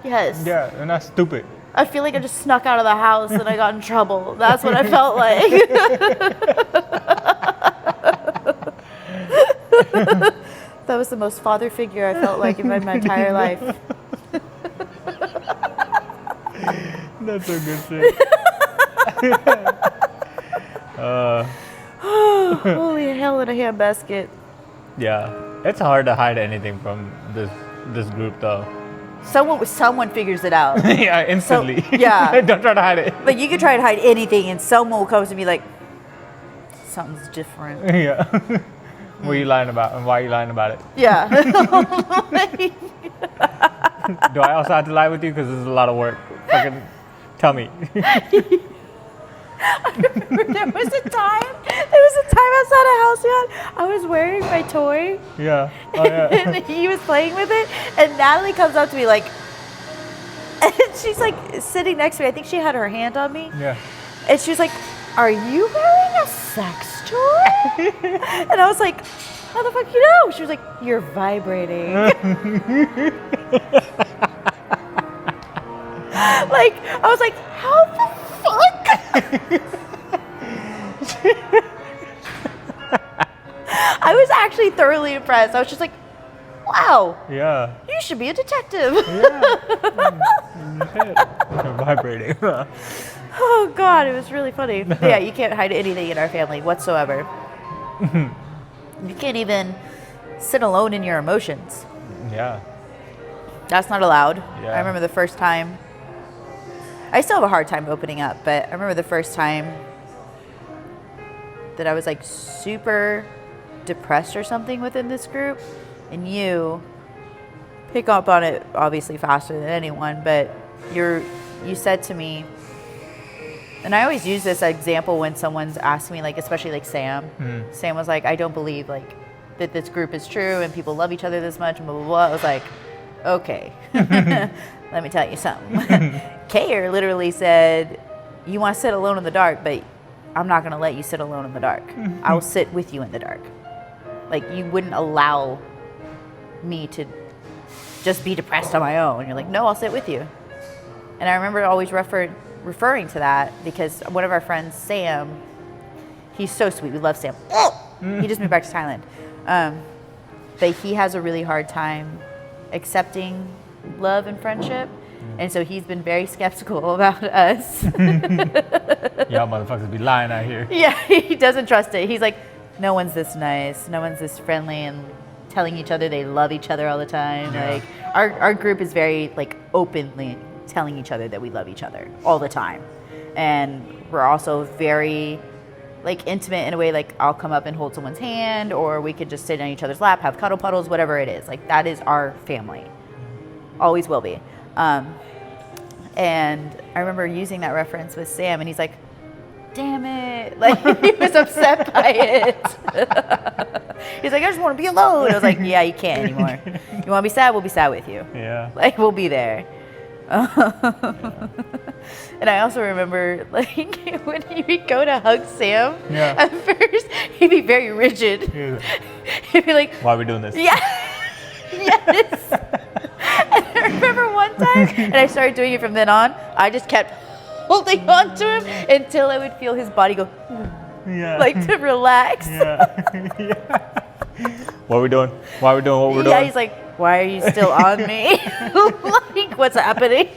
yes. Yeah, and that's stupid. I feel like I just snuck out of the house and I got in trouble. That's what I felt like. That was the most father figure I felt like in my entire life. That's a good shit. Holy hell in a handbasket. Yeah, it's hard to hide anything from this group though. Someone figures it out. Yeah, instantly. So, yeah. Don't try to hide it. Like you can try to hide anything and someone will come to me like, something's different. Yeah. What are you lying about and why are you lying about it? Yeah. Do I also have to lie with you? Because this is a lot of work. Fucking tell me. I remember there was a time outside a house, yacht. I was wearing my toy. Yeah. Oh, yeah. And he was playing with it. And Natalie comes up to me like, and she's like sitting next to me. I think she had her hand on me. Yeah. And she was like, are you wearing a sex toy? And I was like, how the fuck you know? She was like, you're vibrating. Like, I was like, how the fuck? I was actually thoroughly impressed. I was just like, wow. Yeah. You should be a detective. Yeah. Shit. Vibrating. Oh, God, it was really funny. But yeah, you can't hide anything in our family whatsoever. You can't even sit alone in your emotions. Yeah. That's not allowed. Yeah. I remember the first time. I still have a hard time opening up, but I remember the first time that I was like super depressed or something within this group, and you pick up on it obviously faster than anyone, but you said to me, and I always use this example when someone's asked me, like, especially like Sam. Sam was like, I don't believe like that this group is true and people love each other this much and blah, blah, blah. I was like, okay, let me tell you something. Kayur literally said, you want to sit alone in the dark, but I'm not going to let you sit alone in the dark. I will sit with you in the dark. Like, you wouldn't allow me to just be depressed on my own. You're like, no, I'll sit with you. And I remember always referring to that because one of our friends, Sam, he's so sweet. We love Sam. He just moved back to Thailand. But he has a really hard time accepting love and friendship. And so he's been very skeptical about us. Y'all motherfuckers be lying out here. Yeah, he doesn't trust it. He's like, no one's this nice. No one's this friendly and telling each other they love each other all the time. Yeah. Like our group is very like openly telling each other that we love each other all the time. And we're also very like intimate in a way, like I'll come up and hold someone's hand, or we could just sit on each other's lap, have cuddle puddles, whatever it is. Like that is our family. Always will be. And I remember using that reference with Sam, and he's like, damn it. Like, he was upset by it. He's like, I just want to be alone. I was like, yeah, you can't anymore. You want to be sad? We'll be sad with you. Yeah. Like, we'll be there. And I also remember, like, when he would go to hug Sam, Yeah. at first, he'd be very rigid. Yeah. He'd be like, Why are we doing this? yeah, yes. And I remember one time, and I started doing it from then on, I just kept holding on to him until I would feel his body go, Yeah. like, to relax. Yeah. Yeah. What are we doing? Why are we doing what we're doing? Yeah, he's like, why are you still on me? Like, what's happening?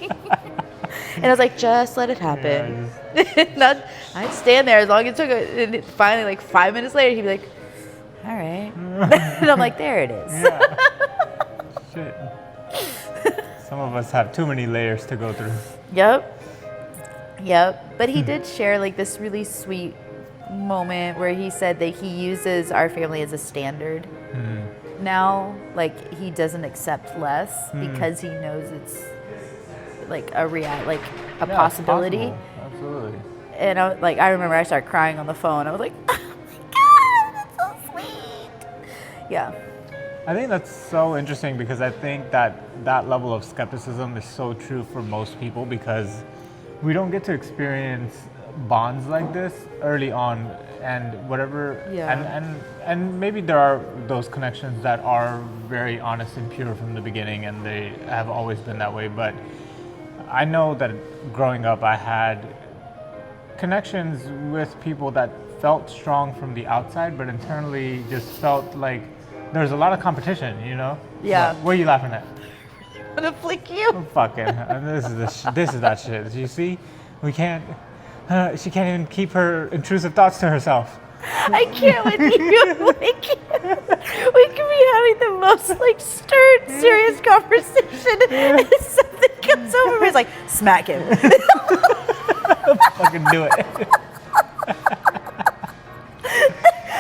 And I was like, just let it happen. Yeah, I'd stand there as long as it took. And finally, like 5 minutes later, he'd be like, all right. And I'm like, there it is. Yeah. Shit. Some of us have too many layers to go through. Yep. But he did share like this really sweet moment where he said that he uses our family as a standard. Now, like, he doesn't accept less because he knows it's like a possibility. It's possible. Absolutely. And I remember I started crying on the phone. I was like, oh my God, that's so sweet. Yeah. I think that's so interesting because I think that level of skepticism is so true for most people because we don't get to experience bonds like this early on, and whatever. Yeah. And maybe there are those connections that are very honest and pure from the beginning, and they have always been that way. But I know that growing up, I had connections with people that felt strong from the outside, but internally just felt like there's a lot of competition, you know? Yeah. What are you laughing at? I'm gonna flick you. Fucking, this is that shit. You see, we can't. She can't even keep her intrusive thoughts to herself. I can't with you. We can be having the most like stern, serious conversation, and something comes over. It's like smack him. Fucking do it.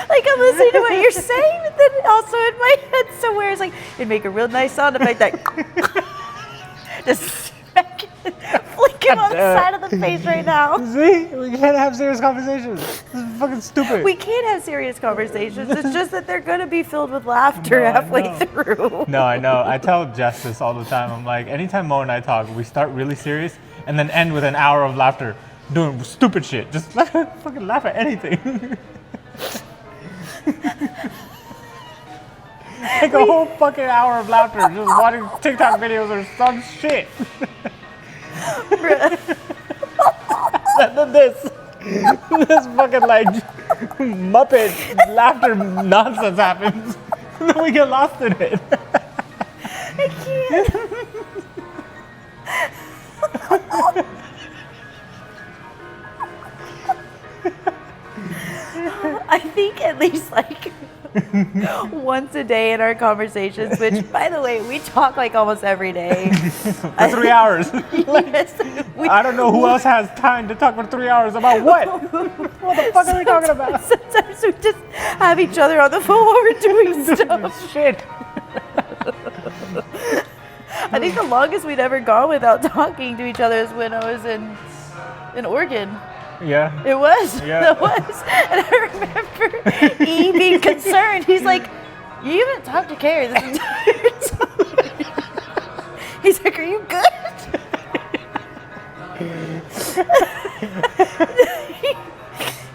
Like I'm listening to what you're saying, but then also in my head somewhere it's like it'd make a real nice sound effect that just smack him, flick him on the side of the face right now. See, we can't have serious conversations. This is fucking stupid. We can't have serious conversations. It's just that they're going to be filled with laughter halfway through. No, I know. I tell Jess this all the time. I'm like, anytime Mo and I talk, we start really serious and then end with an hour of laughter, doing stupid shit. Just fucking laugh at anything. Like a whole fucking hour of laughter, just watching TikTok videos or some shit. And then this fucking like Muppet laughter nonsense happens. And then we get lost in it. I can't. I think at least like once a day in our conversations, which by the way, we talk like almost every day. For 3 hours. Yes, I don't know who else has time to talk for 3 hours about what? What the fuck are we talking about? Sometimes we just have each other on the phone while we're doing stuff. Shit. I think the longest we'd ever gone without talking to each other is when I was in Oregon. Yeah. It was. Yeah. It was. And I remember E being concerned. He's like, you haven't talked to Kayur this entire time. He's like, are you good?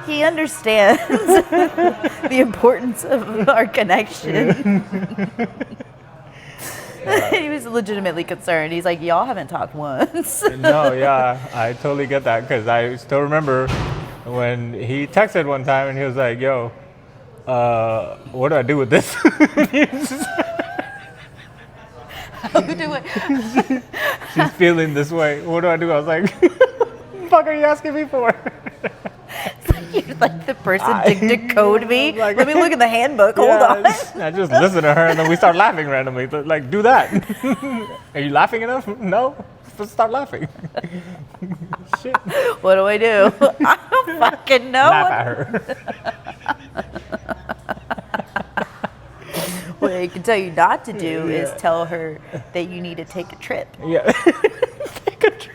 He understands the importance of our connection. He was legitimately concerned. He's like, y'all haven't talked once. No, yeah, I totally get that because I still remember when he texted one time and he was like, yo, what do I do with this? How do it? She's feeling this way. What do I do? I was like, what the fuck are you asking me for? You're like the person to decode me. Like, let me look at the handbook. Hold on. I just listen to her and then we start laughing randomly. Like, do that. Are you laughing enough? No? Let's start laughing. Shit. What do I do? I don't fucking know. Laugh at her. What I can tell you not to do is tell her that you need to take a trip. Yeah. Take a trip.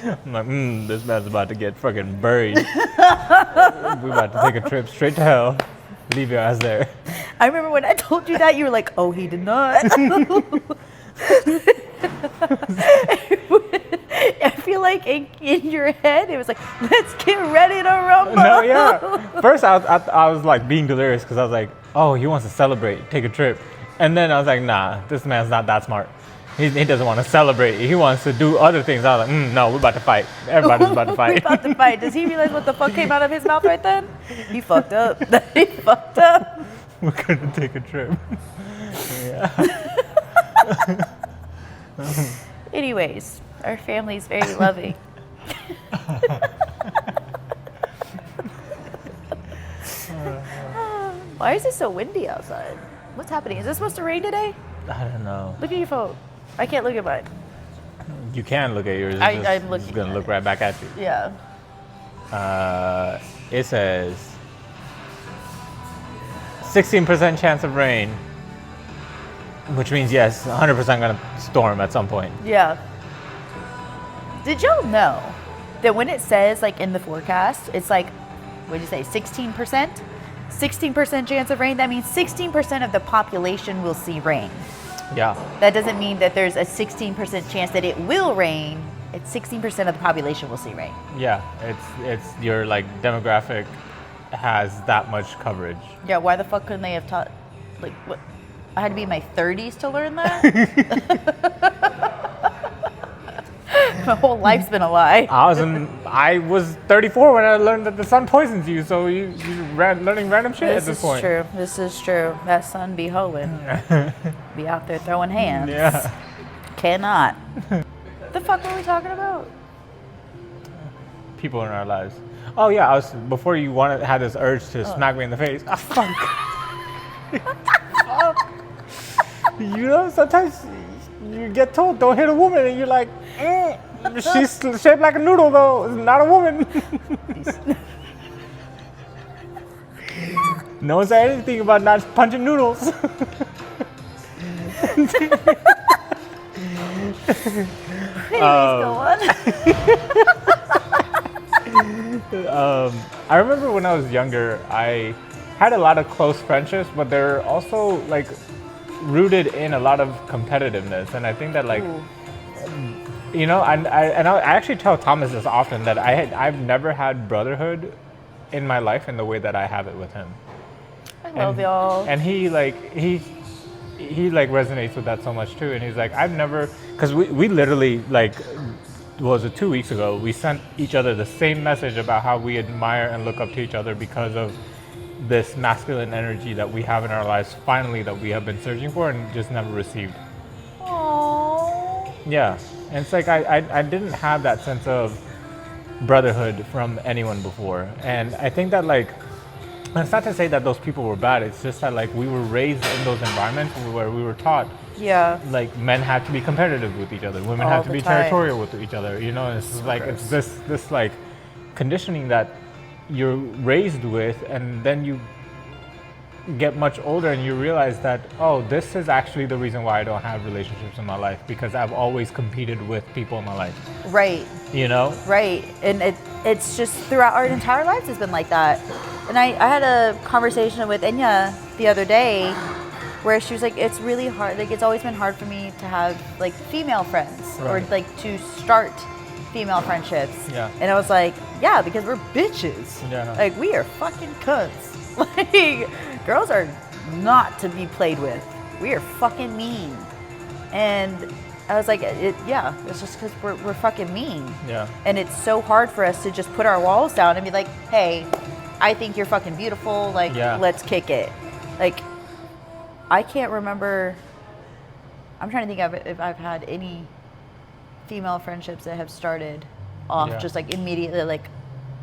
I'm like, this man's about to get fucking buried. We're about to take a trip straight to hell. Leave your ass there. I remember when I told you that, you were like, oh, he did not. you like in your head? It was like, let's get ready to rumble. No, yeah. First, I was like being delirious because I was like, oh, he wants to celebrate, take a trip. And then I was like, nah, this man's not that smart. He doesn't want to celebrate. He wants to do other things. I was like, no, we're about to fight. Everybody's about to fight. We're about to fight. Does he realize what the fuck came out of his mouth right then? He fucked up. He fucked up. We're gonna take a trip. Yeah. Anyways, our family's very loving. Why is it so windy outside? What's happening? Is it supposed to rain today? I don't know. Look at your phone. I can't look at mine. You can look at yours. I'm looking It's gonna at look it. right back at you. Yeah. It says 16% chance of rain, which means yes, 100% gonna storm at some point. Yeah. Did y'all know that when it says like in the forecast, it's like, what did you say, 16%? 16% chance of rain? That means 16% of the population will see rain. Yeah. That doesn't mean that there's a 16% chance that it will rain. It's 16% of the population will see rain. Yeah. It's your like demographic has that much coverage. Yeah, why the fuck couldn't they have taught, like, what? I had to be in my 30s to learn that? My whole life's been a lie. I was 34 when I learned that the sun poisons you, so you learning random shit at this point. This is true. That sun be hoeing. Be out there throwing hands. Yeah. Cannot. The fuck were we talking about? People in our lives. Oh yeah, before you had this urge to smack me in the face. Ah, fuck. Fuck. You know, sometimes you get told don't hit a woman, and you're like, she's shaped like a noodle though. It's not a woman. No one said anything about not punching noodles. Anyways, go on. I remember when I was younger, I had a lot of close friendships, but they're also like rooted in a lot of competitiveness, and I think that like, you know, and I actually tell Thomas this often that I've never had brotherhood in my life in the way that I have it with him. I love y'all. And he resonates with that so much too. And he's like, I've never, because we literally like, was it 2 weeks ago? We sent each other the same message about how we admire and look up to each other because of this masculine energy that we have in our lives. Finally, that we have been searching for and just never received. Aww. Yeah, and it's like I didn't have that sense of brotherhood from anyone before, and I think that like. It's not to say that those people were bad. It's just that like we were raised in those environments where we were taught, like men had to be competitive with each other, women had to be territorial with each other. You know, and it's just like it's this like conditioning that you're raised with, and then you get much older and you realize that this is actually the reason why I don't have relationships in my life, because I've always competed with people in my life. Right. You know. Right, and it's just throughout our entire lives has been like that. And I had a conversation with Enya the other day where she was like, it's really hard, like it's always been hard for me to have like female friends or like to start female friendships. Yeah. And I was like, yeah, because we're bitches. Yeah. Like we are fucking cunts. Like girls are not to be played with. We are fucking mean. And I was like, it's just because we're fucking mean. Yeah. And it's so hard for us to just put our walls down and be like, hey, I think you're fucking beautiful, like, let's kick it. Like, I can't remember, I'm trying to think of if I've had any female friendships that have started off just like immediately like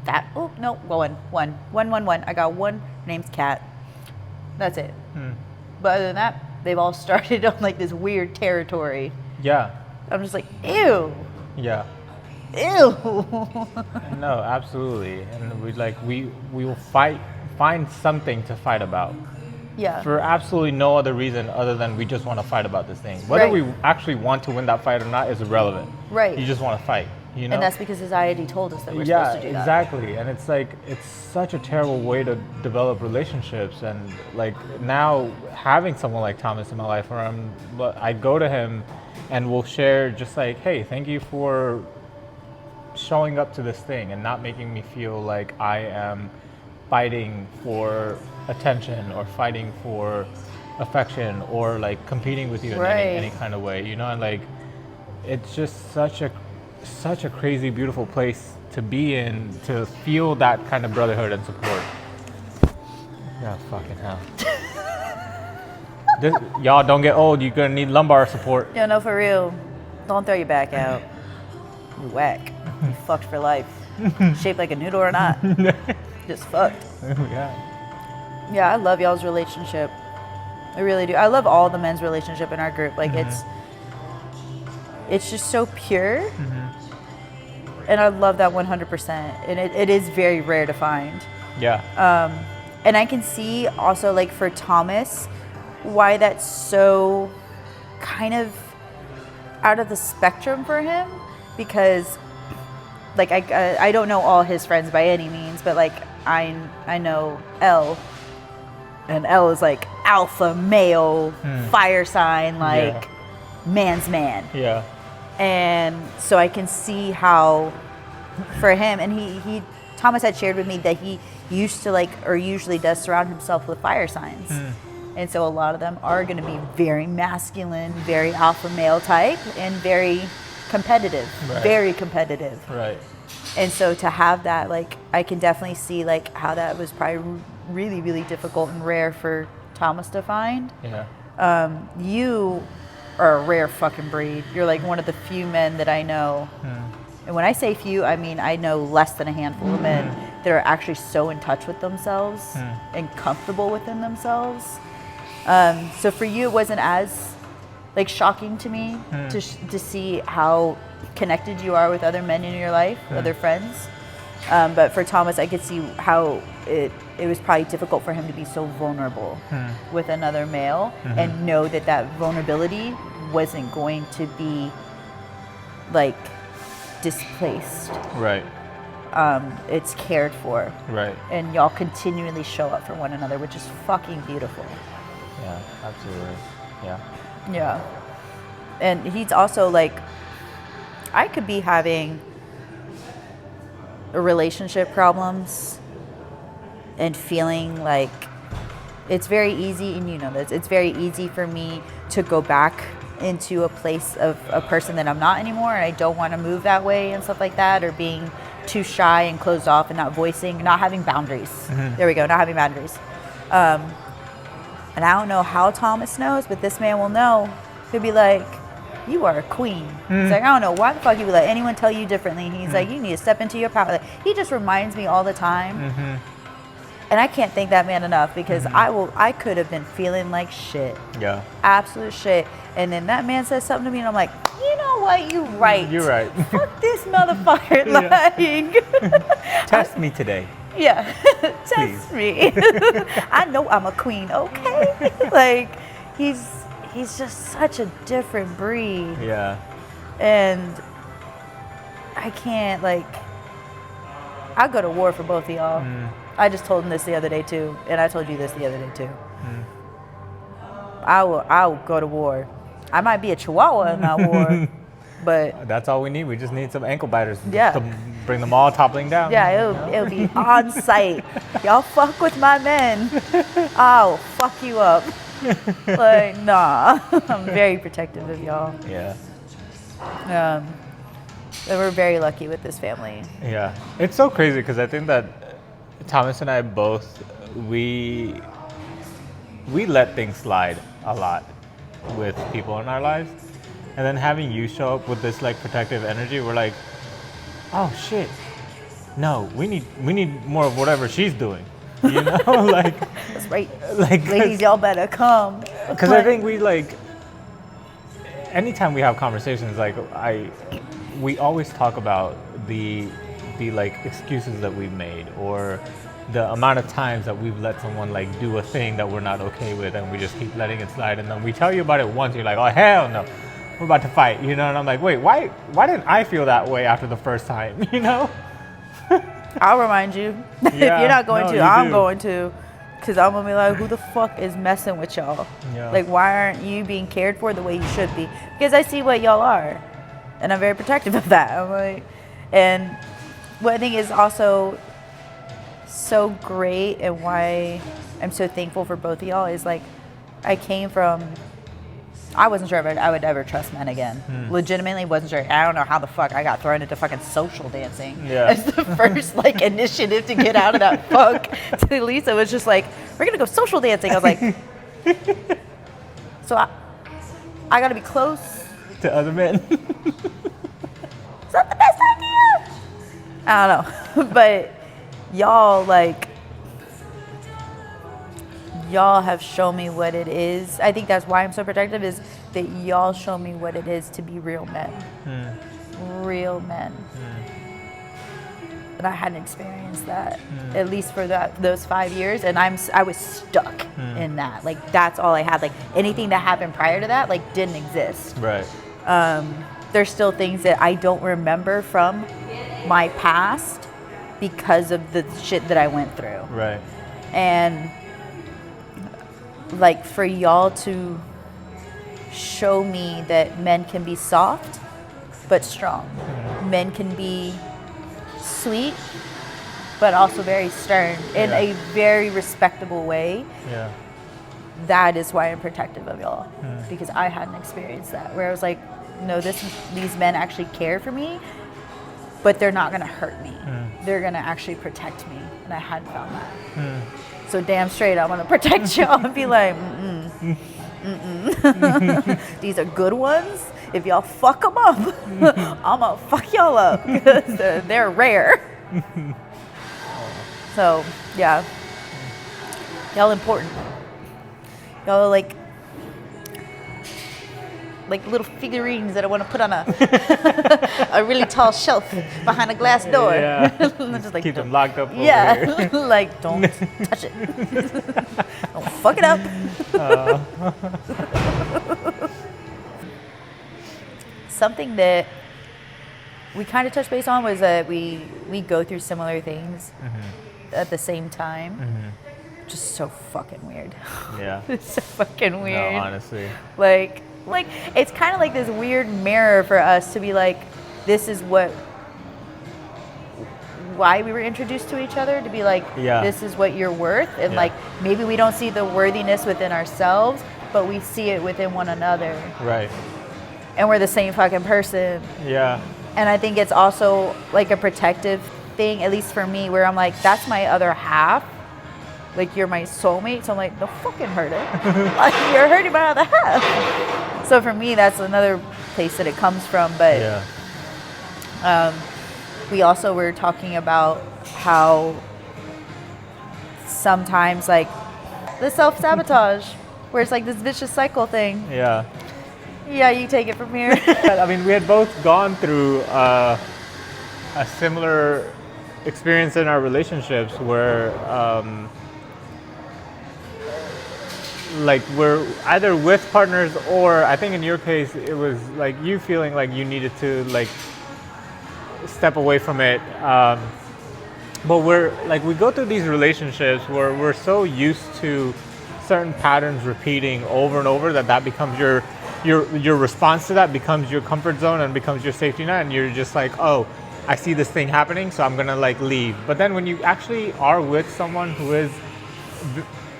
that. Oh, no, one. I got one, her name's Kat. That's it. But other than that, they've all started on like this weird territory. Yeah. I'm just like, ew. Yeah. Ew. No, absolutely. And we will find something to fight about. Yeah. For absolutely no other reason other than we just want to fight about this thing. Whether we actually want to win that fight or not is irrelevant. Right. You just want to fight, you know? And that's because society told us that we're supposed to do that. Yeah, exactly. And it's like, it's such a terrible way to develop relationships. And like now having someone like Thomas in my life where I go to him and we'll share just like, hey, thank you for showing up to this thing and not making me feel like I am fighting for attention or fighting for affection or like competing with you in any kind of way, you know, and like it's just such a crazy beautiful place to be in, to feel that kind of brotherhood and support. Yeah, fucking hell. Y'all don't get old, you're gonna need lumbar support. Yeah, no, for real. Don't throw your back out. You whack. You fucked for life. Shaped like a noodle or not. Just fucked. Yeah. Yeah, I love y'all's relationship. I really do. I love all the men's relationship in our group. Like it's just so pure. And I love that 100%. And it is very rare to find. Yeah. And I can see also like for Thomas, why that's so kind of out of the spectrum for him, because like I don't know all his friends by any means, but like I know L, and L is like alpha male, fire sign, like man's man. Yeah. And so I can see how for him, and he Thomas had shared with me that he used to like, or usually does, surround himself with fire signs. And so a lot of them are going to be very masculine, very alpha male type, and very competitive, very competitive. Right. And so to have that, like, I can definitely see like how that was probably really, really difficult and rare for Thomas to find. Yeah. You are a rare fucking breed. You're like one of the few men that I know. And when I say few, I mean I know less than a handful of men that are actually so in touch with themselves and comfortable within themselves. So for you, it wasn't as like shocking to me to see how connected you are with other men in your life, other friends. But for Thomas, I could see how it was probably difficult for him to be so vulnerable with another male and know that that vulnerability wasn't going to be like displaced. Right. It's cared for. Right. And y'all continually show up for one another, which is fucking beautiful. Yeah, absolutely. Yeah. Yeah. And he's also like, I could be having relationship problems and feeling like it's very easy, and you know this, it's very easy for me to go back into a place of a person that I'm not anymore, and I don't want to move that way and stuff like that, or being too shy and closed off and not voicing, not having boundaries. There we go, not having boundaries. And I don't know how Thomas knows, but this man will know. He'll be like, you are a queen. He's like, I don't know why the fuck you would let anyone tell you differently. He's like, you need to step into your power. Like, he just reminds me all the time. And I can't thank that man enough, because I could have been feeling like shit. Yeah. Absolute shit. And then that man says something to me and I'm like, you know what, you right. You're right. Fuck this motherfucker. Like, test me today. Yeah. Test me. I know I'm a queen, okay? Like, he's just such a different breed. Yeah. And I can't, like, I go to war for both of y'all. I just told him this the other day too, and I told you this the other day too. I will go to war. I might be a chihuahua in that war, but that's all we need. We just need some ankle biters Yeah. to bring them all toppling down. yeah, it'll be on site. Y'all fuck with my men, I'll fuck you up. Like, nah. I'm very protective of y'all. Yeah. And we're very lucky with this family. Yeah. It's so crazy because I think that Thomas and I both, we let things slide a lot with people in our lives. And then having you show up with this like protective energy, we're like, oh shit. No, we need more of whatever she's doing. You know, like That's right. like Ladies, y'all better come. because I think we like anytime we have conversations, like we always talk about the like excuses that we've made, or the amount of times that we've let someone like do a thing that we're not okay with, and we just keep letting it slide. And then we tell you about it once, you're like, oh hell no, we're about to fight, you know. And I'm like, wait, why didn't I feel that way after the first time, you know? I'll remind you. If you're not going to, I'm going to. Because I'm going to be like, who the fuck is messing with y'all? Yeah. Like, why aren't you being cared for the way you should be? Because I see what y'all are. And I'm very protective of that. I'm like, And what I think is also so great and why I'm so thankful for both of y'all is like, I wasn't sure if I would ever trust men again. Legitimately wasn't sure. I don't know how the fuck I got thrown into fucking social dancing. Yeah. As the first like initiative to get out of that funk. To Lisa was just like, we're gonna go social dancing. I was like, so I gotta be close. To other men. Is that the best idea? I don't know. But y'all have shown me what it is. I think that's why I'm so protective, is that y'all show me what it is to be real men. Real men. And I hadn't experienced that, at least for those 5 years. And I was stuck in that. Like, that's all I had. Like, anything that happened prior to that, like, didn't exist. Right. There's still things that I don't remember from my past because of the shit that I went through. Right. And like, for y'all to show me that men can be soft but strong. Men can be sweet but also very stern in a very respectable way. Yeah. That is why I'm protective of y'all, because I hadn't experienced that, where I was like, no, these men actually care for me, but they're not gonna hurt me. They're gonna actually protect me, and I hadn't found that. So damn straight, I'm gonna protect y'all and be like, these are good ones. If y'all fuck them up, I'm gonna fuck y'all up because they're rare. So yeah, y'all important. Y'all are like little figurines that I want to put on a really tall shelf behind a glass door. Yeah. Just like, keep them locked up over yeah, here. like, don't touch it. Don't fuck it up. Something that we kind of touched base on was that we go through similar things at the same time. Just so fucking weird. Yeah. It's so fucking weird. No, honestly. Like it's kind of like this weird mirror for us to be like, this is why we were introduced to each other, to be like, this is what you're worth. And like, maybe we don't see the worthiness within ourselves, but we see it within one another. Right. And we're the same fucking person. Yeah. And I think it's also like a protective thing, at least for me, where I'm like, that's my other half. Like, you're my soulmate. So I'm like, don't fucking hurt it. Like, you're hurting my other half. So for me, that's another place that it comes from. But we also were talking about how sometimes, like, the self-sabotage, where it's like this vicious cycle thing. Yeah. Yeah, you take it from here. I mean, we had both gone through a similar experience in our relationships where like, we're either with partners, or I think in your case it was like you feeling like you needed to like step away from it, but we're like, we go through these relationships where we're so used to certain patterns repeating over and over that becomes your response to that, becomes your comfort zone and becomes your safety net, and you're just like, oh, I see this thing happening, so I'm gonna like leave. But then when you actually are with someone who is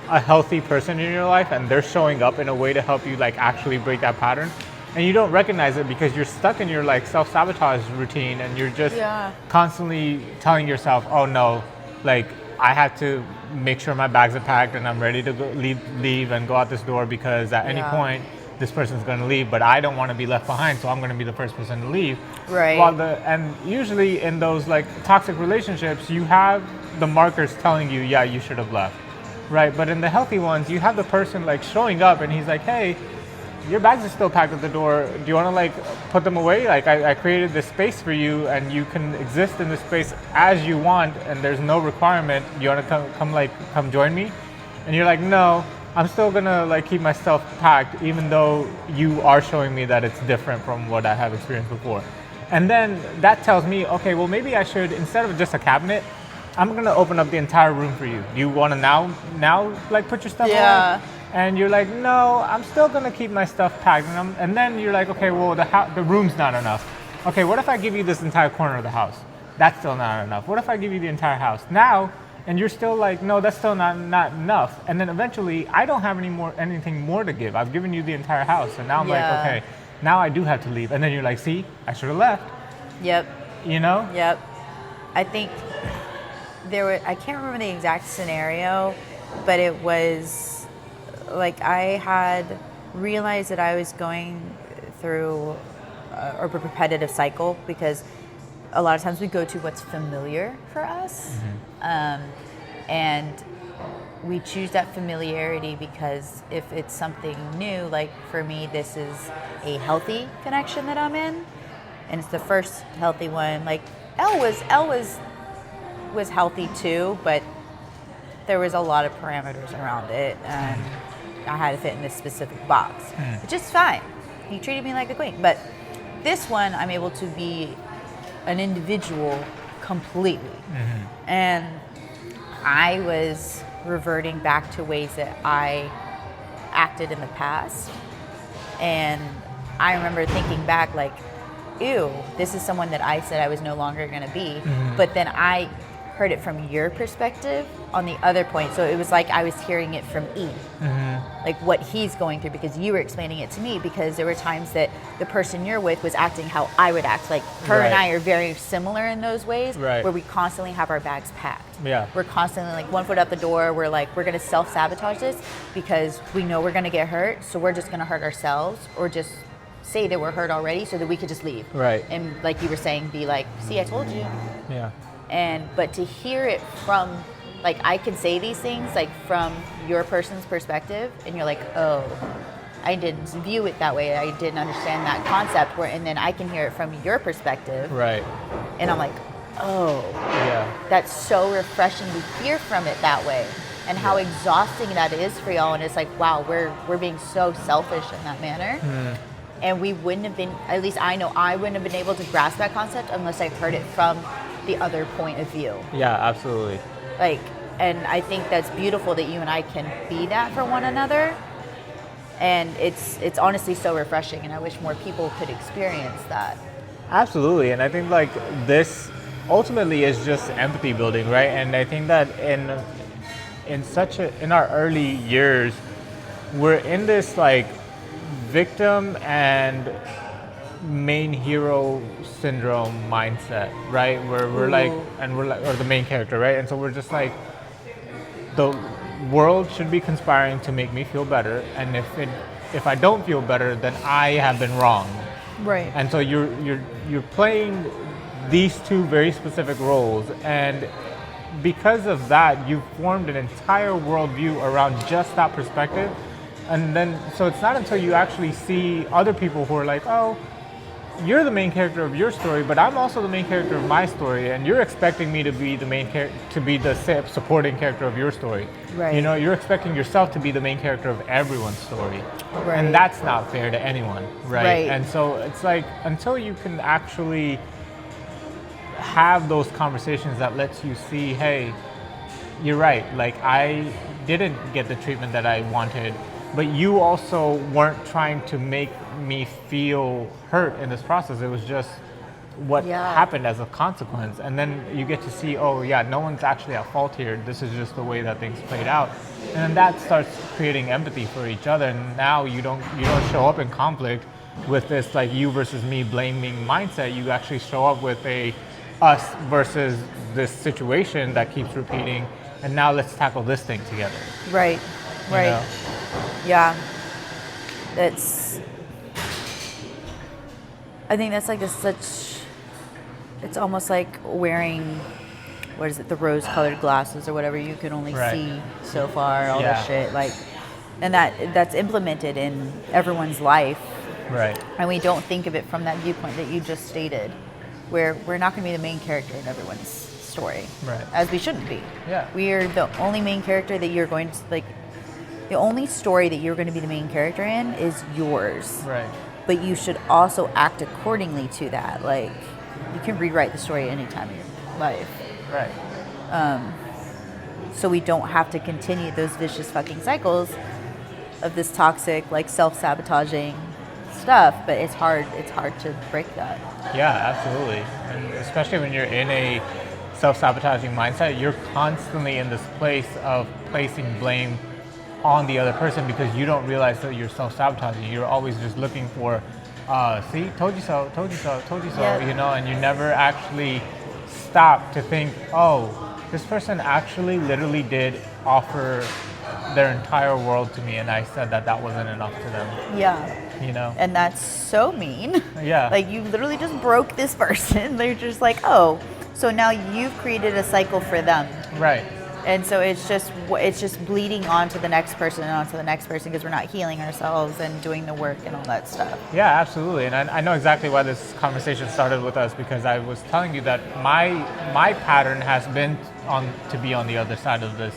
a healthy person in your life, and they're showing up in a way to help you like actually break that pattern, and you don't recognize it because you're stuck in your like self-sabotage routine, and you're just constantly telling yourself, oh no, like, I have to make sure my bags are packed and I'm ready to go, leave and go out this door, because at any point this person's going to leave, but I don't want to be left behind, so I'm going to be the first person to leave. Right. And usually in those like toxic relationships, you have the markers telling you, yeah, you should have left. Right, but in the healthy ones, you have the person like showing up, and he's like, hey, your bags are still packed at the door. Do you want to like put them away? Like, I created this space for you, and you can exist in this space as you want, and there's no requirement. You want to come join me? And you're like, no, I'm still gonna like keep my stuff packed, even though you are showing me that it's different from what I have experienced before. And then that tells me, okay, well, maybe I should, instead of just a cabinet, I'm gonna open up the entire room for you. Do you want to now like put your stuff away? And you're like, no, I'm still gonna keep my stuff packed. And then you're like, okay, well, the room's not enough. Okay, what if I give you this entire corner of the house? That's still not enough. What if I give you the entire house now, and you're still like, no, that's still not enough. And then eventually, I don't have anything more to give. I've given you the entire house, and now I'm like, okay, now I do have to leave. And then you're like, see, I should have left. Yep. You know? Yep. I think I can't remember the exact scenario, but it was like I had realized that I was going through a repetitive cycle, because a lot of times we go to what's familiar for us. And we choose that familiarity because if it's something new, like for me, this is a healthy connection that I'm in, and it's the first healthy one. Like Elle was healthy too, but there was a lot of parameters around it, and I had to fit in this specific box, which is fine. He treated me like a queen, but this one, I'm able to be an individual completely. And I was reverting back to ways that I acted in the past. And I remember thinking back like, ew, this is someone that I said I was no longer gonna be. But then I heard it from your perspective on the other point. So it was like I was hearing it from E, like what he's going through, because you were explaining it to me, because there were times that the person you're with was acting how I would act. Like her and I are very similar in those ways, where we constantly have our bags packed. We're constantly like one foot out the door. We're like, we're gonna self-sabotage this because we know we're gonna get hurt. So we're just gonna hurt ourselves, or just say that we're hurt already so that we could just leave. And like you were saying, be like, see, I told you. But to hear it from, like, I can say these things like from your person's perspective, and you're like, oh, I didn't view it that way. I didn't understand that concept. And then I can hear it from your perspective. And I'm like, oh, that's so refreshing to hear from it that way, and how exhausting that is for y'all. And it's like, wow, we're being so selfish in that manner. And we wouldn't have been, at least I know I wouldn't have been able to grasp that concept unless I heard it from the other point of view. Absolutely. Like, and I think that's beautiful that you and I can be that for one another. And it's honestly so refreshing, and I wish more people could experience that. Absolutely. And I think like this ultimately is just empathy building, right? And I think that in our early years, we're in this like victim and main hero syndrome mindset, right? Where we're like, or the main character, right? And so we're just like, the world should be conspiring to make me feel better, and if I don't feel better, then I have been wrong. And so you're playing these two very specific roles, and because of that, you've formed an entire worldview around just that perspective. And then, so it's not until you actually see other people who are like, oh, you're the main character of your story, but I'm also the main character of my story, and you're expecting me to be the main to be the supporting character of your story. You know, you're expecting yourself to be the main character of everyone's story, and that's not fair to anyone, And so it's like, until you can actually have those conversations that lets you see, hey, you're right, like I didn't get the treatment that I wanted, but you also weren't trying to make me feel hurt in this process. It was just what happened as a consequence. And then you get to see, oh yeah, no one's actually at fault here. This is just the way that things played out. And then that starts creating empathy for each other. And now you don't show up in conflict with this like you versus me blaming mindset. You actually show up with a us versus this situation that keeps repeating. And now let's tackle this thing together. You know? Yeah, I think that's like it's almost like wearing, what is it, the rose-colored glasses or whatever, you can only see so far, all that shit, like, and that's implemented in everyone's life. And we don't think of it from that viewpoint that you just stated, where we're not going to be the main character in everyone's story, as we shouldn't be. We are the only main character that you're going to, like, the only story that you're going to be the main character in is yours. But you should also act accordingly to that. Like, you can rewrite the story at any time in your life. So we don't have to continue those vicious fucking cycles of this toxic, like, self-sabotaging stuff, but it's hard to break that. Yeah, absolutely. And especially when you're in a self-sabotaging mindset, you're constantly in this place of placing blame on the other person because you don't realize that you're self-sabotaging. You're always just looking for, see, told you so, told you so, told you so, Yeah. you know, and you never actually stop to think, oh, this person actually literally did offer their entire world to me, and I said that wasn't enough to them, Yeah. you know? And that's so mean. Yeah. Like, you literally just broke this person. They're just like, oh, so now you've created a cycle for them. Right. And so it's just bleeding onto the next person and onto the next person because we're not healing ourselves and doing the work and all that stuff. Yeah, absolutely. And I know exactly why this conversation started with us, because I was telling you that my pattern has been to be on the other side of this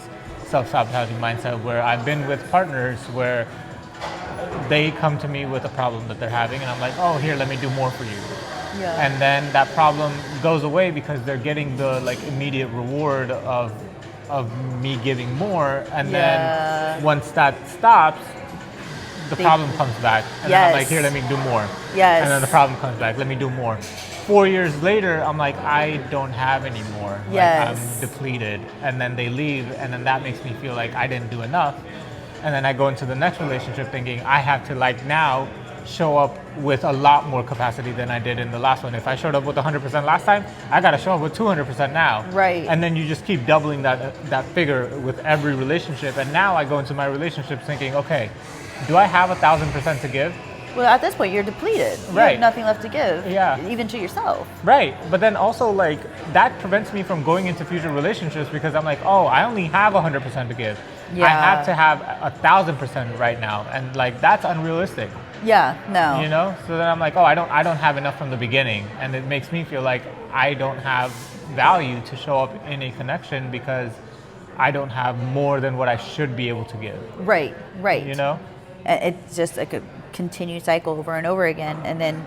self-sabotaging mindset, where I've been with partners where they come to me with a problem that they're having and I'm like, oh, here, let me do more for you. Yeah. And then that problem goes away because they're getting the like immediate reward of me giving more, and then once that stops, the problem comes back, and then I'm like, here, let me do more. Yes. And then the problem comes back, let me do more. 4 years later, I'm like, I don't have any more. Yes. Like, I'm depleted, and then they leave, and then that makes me feel like I didn't do enough. And then I go into the next relationship thinking I have to like now show up with a lot more capacity than I did in the last one. If I showed up with 100% last time, I got to show up with 200% now. Right. And then you just keep doubling that figure with every relationship. And now I go into my relationships thinking, okay, do I have 1,000% to give? Well, at this point, you're depleted. You Right. have nothing left to give. Yeah. Even to yourself. Right. But then also like that prevents me from going into future relationships because I'm like, oh, I only have 100% to give. Yeah. I have to have 1,000% right now. And like, that's unrealistic. Yeah. No. You know, so then I'm like, oh, I don't have enough from the beginning, and it makes me feel like I don't have value to show up in a connection because I don't have more than what I should be able to give. Right. Right. You know, It's just like a continued cycle over and over again, and then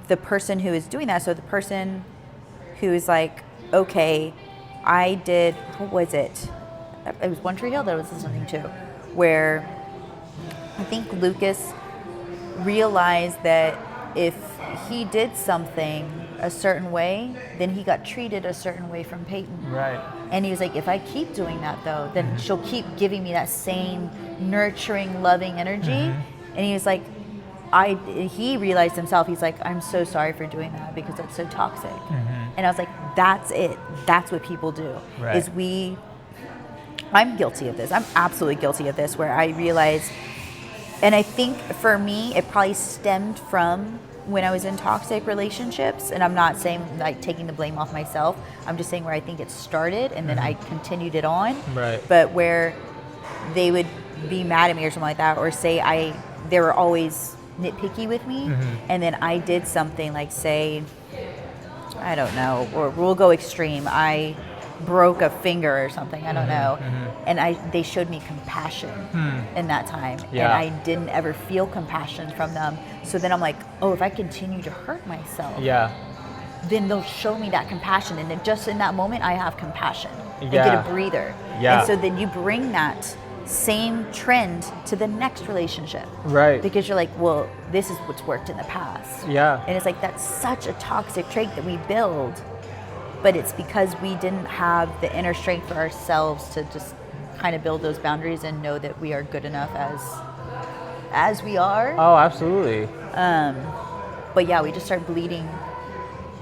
the person who is doing that. So the person who is like, okay, I did. What was it? It was One Tree Hill that I was listening to, where I think Lucas realized that if he did something a certain way, then he got treated a certain way from Peyton. right? And he was like, if I keep doing that though, then she'll keep giving me that same nurturing, loving energy. And he was like, he realized himself, he's like, I'm so sorry for doing that because that's so toxic. And I was like, that's it. That's what people do. Right. Is I'm guilty of this. I'm absolutely guilty of this, where I realized, and I think for me, it probably stemmed from when I was in toxic relationships, and I'm not saying like taking the blame off myself. I'm just saying where I think it started, and then I continued it on. Right. But where they would be mad at me or something like that, or say they were always nitpicky with me, and then I did something like, say, I don't know, or we'll go extreme. I broke a finger or something, I don't know, and they showed me compassion in that time, Yeah. and I didn't ever feel compassion from them. So then I'm like, oh, if I continue to hurt myself, Yeah. then they'll show me that compassion, and then just in that moment I have compassion and Yeah. get a breather. Yeah. And so then you bring that same trend to the next relationship, Right. because you're like, well, this is what's worked in the past. Yeah. And it's like, that's such a toxic trait that we build, but it's because we didn't have the inner strength for ourselves to just kind of build those boundaries and know that we are good enough as we are. Oh, absolutely. But yeah, we just start bleeding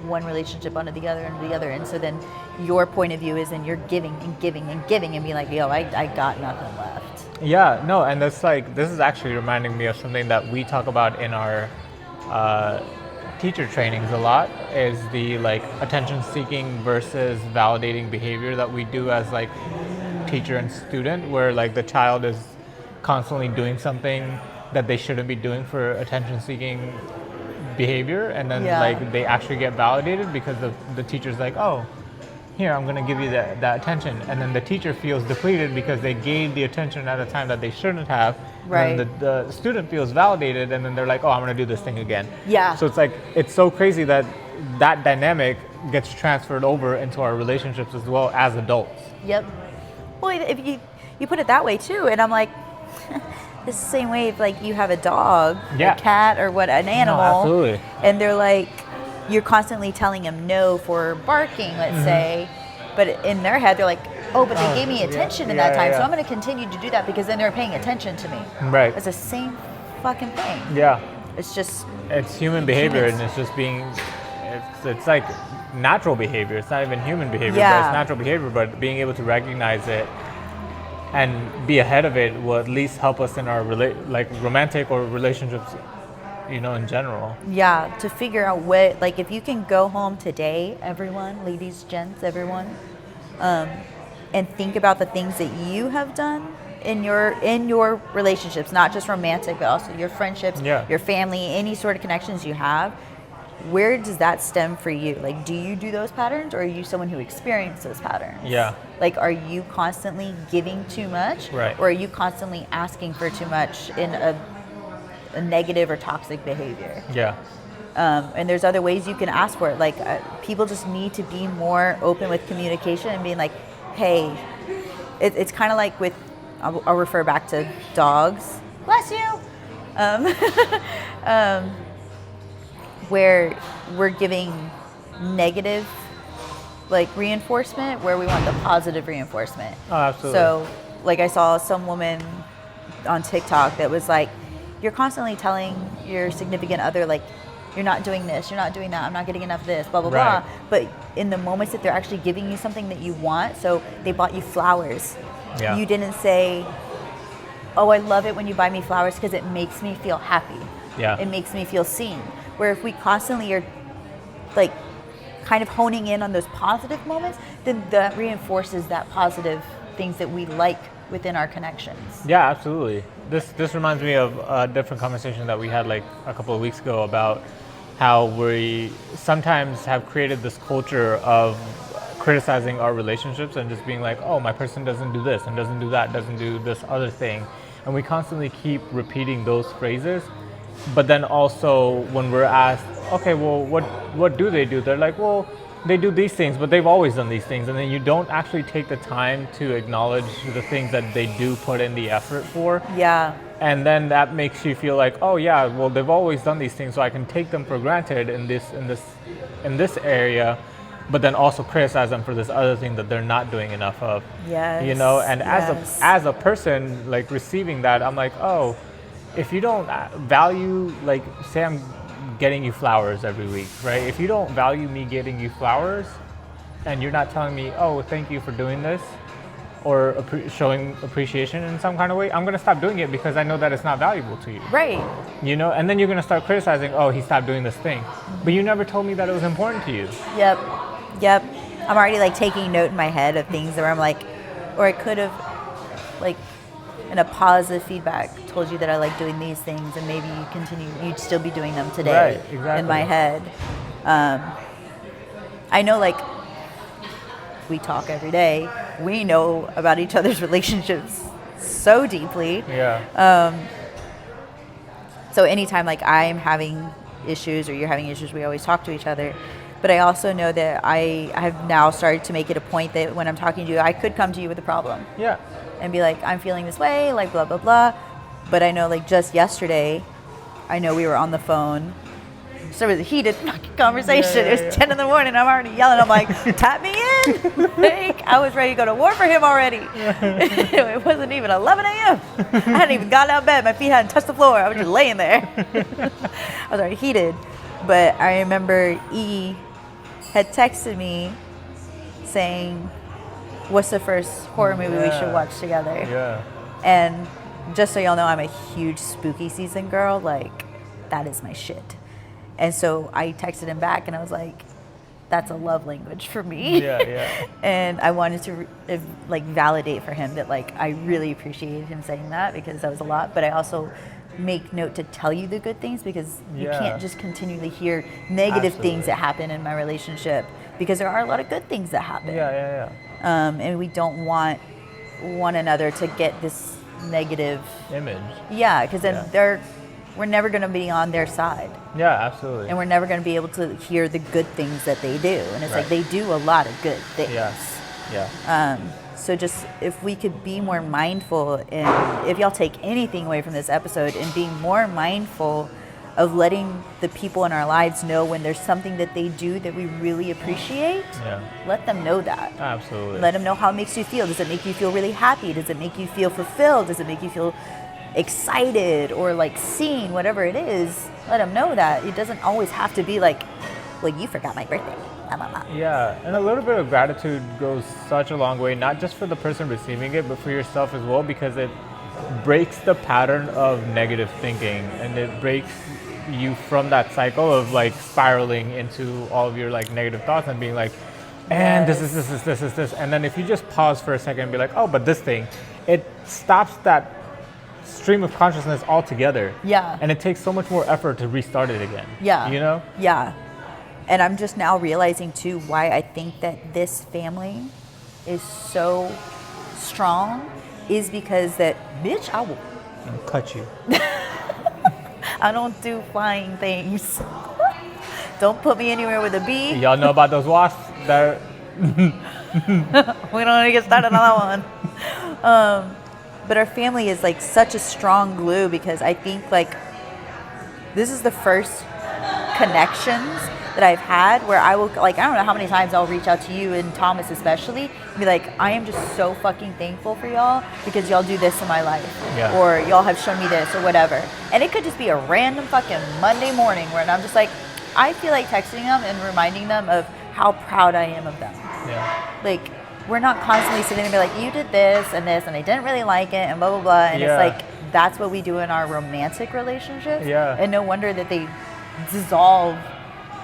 one relationship onto the other and the other, and so then your point of view is, then you're giving and giving and giving and be like, yo, I got nothing left. Yeah, no, and that's like, this is actually reminding me of something that we talk about in our teacher trainings a lot, is the like attention seeking versus validating behavior that we do as like teacher and student, where like the child is constantly doing something that they shouldn't be doing for attention seeking behavior, and then like they actually get validated because the teacher's like, oh, here, I'm going to give you that attention, and then the teacher feels depleted because they gave the attention at a time that they shouldn't have. Right. And then the student feels validated, and then they're like, oh, I'm going to do this thing again. Yeah. So it's like, it's so crazy that that dynamic gets transferred over into our relationships as well as adults. Yep. Well, if you put it that way too, and I'm like, It's the same way if like you have a dog, Yeah. a cat, or an animal, absolutely. and they're like, you're constantly telling them no for barking, let's say, but in their head they're like, oh, but they gave me attention in that time, so I'm going to continue to do that because then they're paying attention to me. Right. It's the same fucking thing. Yeah. It's just It's human behavior, and it's just being, it's like natural behavior. It's not even human behavior, but it's natural behavior. But being able to recognize it and be ahead of it will at least help us in our like romantic or relationships, in general. Yeah, to figure out what, like, if you can go home today, everyone, ladies, gents, everyone, and think about the things that you have done in your relationships, not just romantic, but also your friendships, your family, any sort of connections you have. Where does that stem for you? Like, do you do those patterns, or are you someone who experiences those patterns? Yeah. Like, are you constantly giving too much, right, or are you constantly asking for too much in a negative or toxic behavior? Yeah. And there's other ways you can ask for it. Like, people just need to be more open with communication and being like, hey, it's kind of like with, I'll refer back to dogs. Bless you. Where we're giving negative, like, reinforcement, where we want the positive reinforcement. Oh, absolutely. So, like, I saw some woman on TikTok that was like, you're constantly telling your significant other, like, you're not doing this, you're not doing that, I'm not getting enough of this, blah, blah, blah. But in the moments that they're actually giving you something that you want, so they bought you flowers. Yeah. You didn't say, oh, I love it when you buy me flowers because it makes me feel happy. Yeah. It makes me feel seen. Where if we constantly are, like, kind of honing in on those positive moments, then that reinforces that positive things that we like within our connections. Yeah, absolutely. This reminds me of a different conversation that we had like a couple of weeks ago about how we sometimes have created this culture of criticizing our relationships and just being like, oh, my person doesn't do this and doesn't do that, doesn't do this other thing. And we constantly keep repeating those phrases. But then also when we're asked, okay, well, what do they do? They're like, well, they do these things, but they've always done these things. And then you don't actually take the time to acknowledge the things that they do put in the effort for. Yeah. And then that makes you feel like, oh yeah, well, they've always done these things, so I can take them for granted in this area, but then also criticize them for this other thing that they're not doing enough of. Yes. And as a person, like, receiving that, I'm like, oh, if you don't value, like, say I'm getting you flowers every week, right? If you don't value me getting you flowers, and you're not telling me, oh, thank you for doing this, or showing appreciation in some kind of way, I'm going to stop doing it because I know that it's not valuable to you. Right. And then you're going to start criticizing, oh, he stopped doing this thing. But you never told me that it was important to you. Yep. I'm already, like, taking note in my head of things where I'm like, or I could have, like, in a positive feedback, told you that I like doing these things, and maybe you'd still be doing them today. Right, exactly. In my head. I know, like, we talk every day. We know about each other's relationships so deeply. Yeah. So anytime, like, I'm having issues or you're having issues, we always talk to each other. But I also know that I have now started to make it a point that when I'm talking to you, I could come to you with a problem. Yeah. And be like, I'm feeling this way, like, blah, blah, blah. But I know, like, just yesterday, I know we were on the phone. So it was a heated fucking conversation. It was 10 in the morning. I'm already yelling. I'm like, tap me in. Like, I was ready to go to war for him already. It wasn't even 11 a.m. I hadn't even gotten out of bed. My feet hadn't touched the floor. I was just laying there. I was already heated. But I remember E had texted me saying, what's the first horror movie we should watch together? Yeah. And just so y'all know, I'm a huge spooky season girl. Like, that is my shit. And so I texted him back and I was like, that's a love language for me. Yeah. And I wanted to like validate for him that, like, I really appreciated him saying that, because that was a lot. But I also make note to tell you the good things, because you can't just continually hear negative things that happen in my relationship, because there are a lot of good things that happen. Yeah. And we don't want one another to get this negative image. Yeah, because then we're never going to be on their side. Yeah, absolutely. And we're never going to be able to hear the good things that they do. And it's like, they do a lot of good things. Yeah. So just if we could be more mindful, and if y'all take anything away from this episode, and being more mindful of letting the people in our lives know when there's something that they do that we really appreciate, let them know that. Absolutely. Let them know how it makes you feel. Does it make you feel really happy? Does it make you feel fulfilled? Does it make you feel excited or like seen? Whatever it is, let them know that. It doesn't always have to be like, well, you forgot my birthday. Blah, blah, blah. Yeah, and a little bit of gratitude goes such a long way, not just for the person receiving it, but for yourself as well, because it breaks the pattern of negative thinking, and it breaks you from that cycle of like spiraling into all of your like negative thoughts and being like, and this is this. And then if you just pause for a second and be like, oh, but this thing, it stops that stream of consciousness altogether. Yeah. And it takes so much more effort to restart it again. Yeah. You know? Yeah. And I'm just now realizing too why I think that this family is so strong is because that, bitch, I will cut you. I don't do flying things. Don't put me anywhere with a bee. Y'all know about those wasps that We don't need to get started on that one. But our family is like such a strong glue because I think like this is the first connections that I've had where I will like, I don't know how many times I'll reach out to you and Thomas especially and be like, I am just so fucking thankful for y'all because y'all do this in my life. Yeah. Or y'all have shown me this or whatever. And it could just be a random fucking Monday morning where I'm just like, I feel like texting them and reminding them of how proud I am of them. Yeah. Like, we're not constantly sitting and be like, you did this and I didn't really like it and blah, blah, blah. And Yeah. it's like, that's what we do in our romantic relationships. Yeah. And no wonder that they dissolve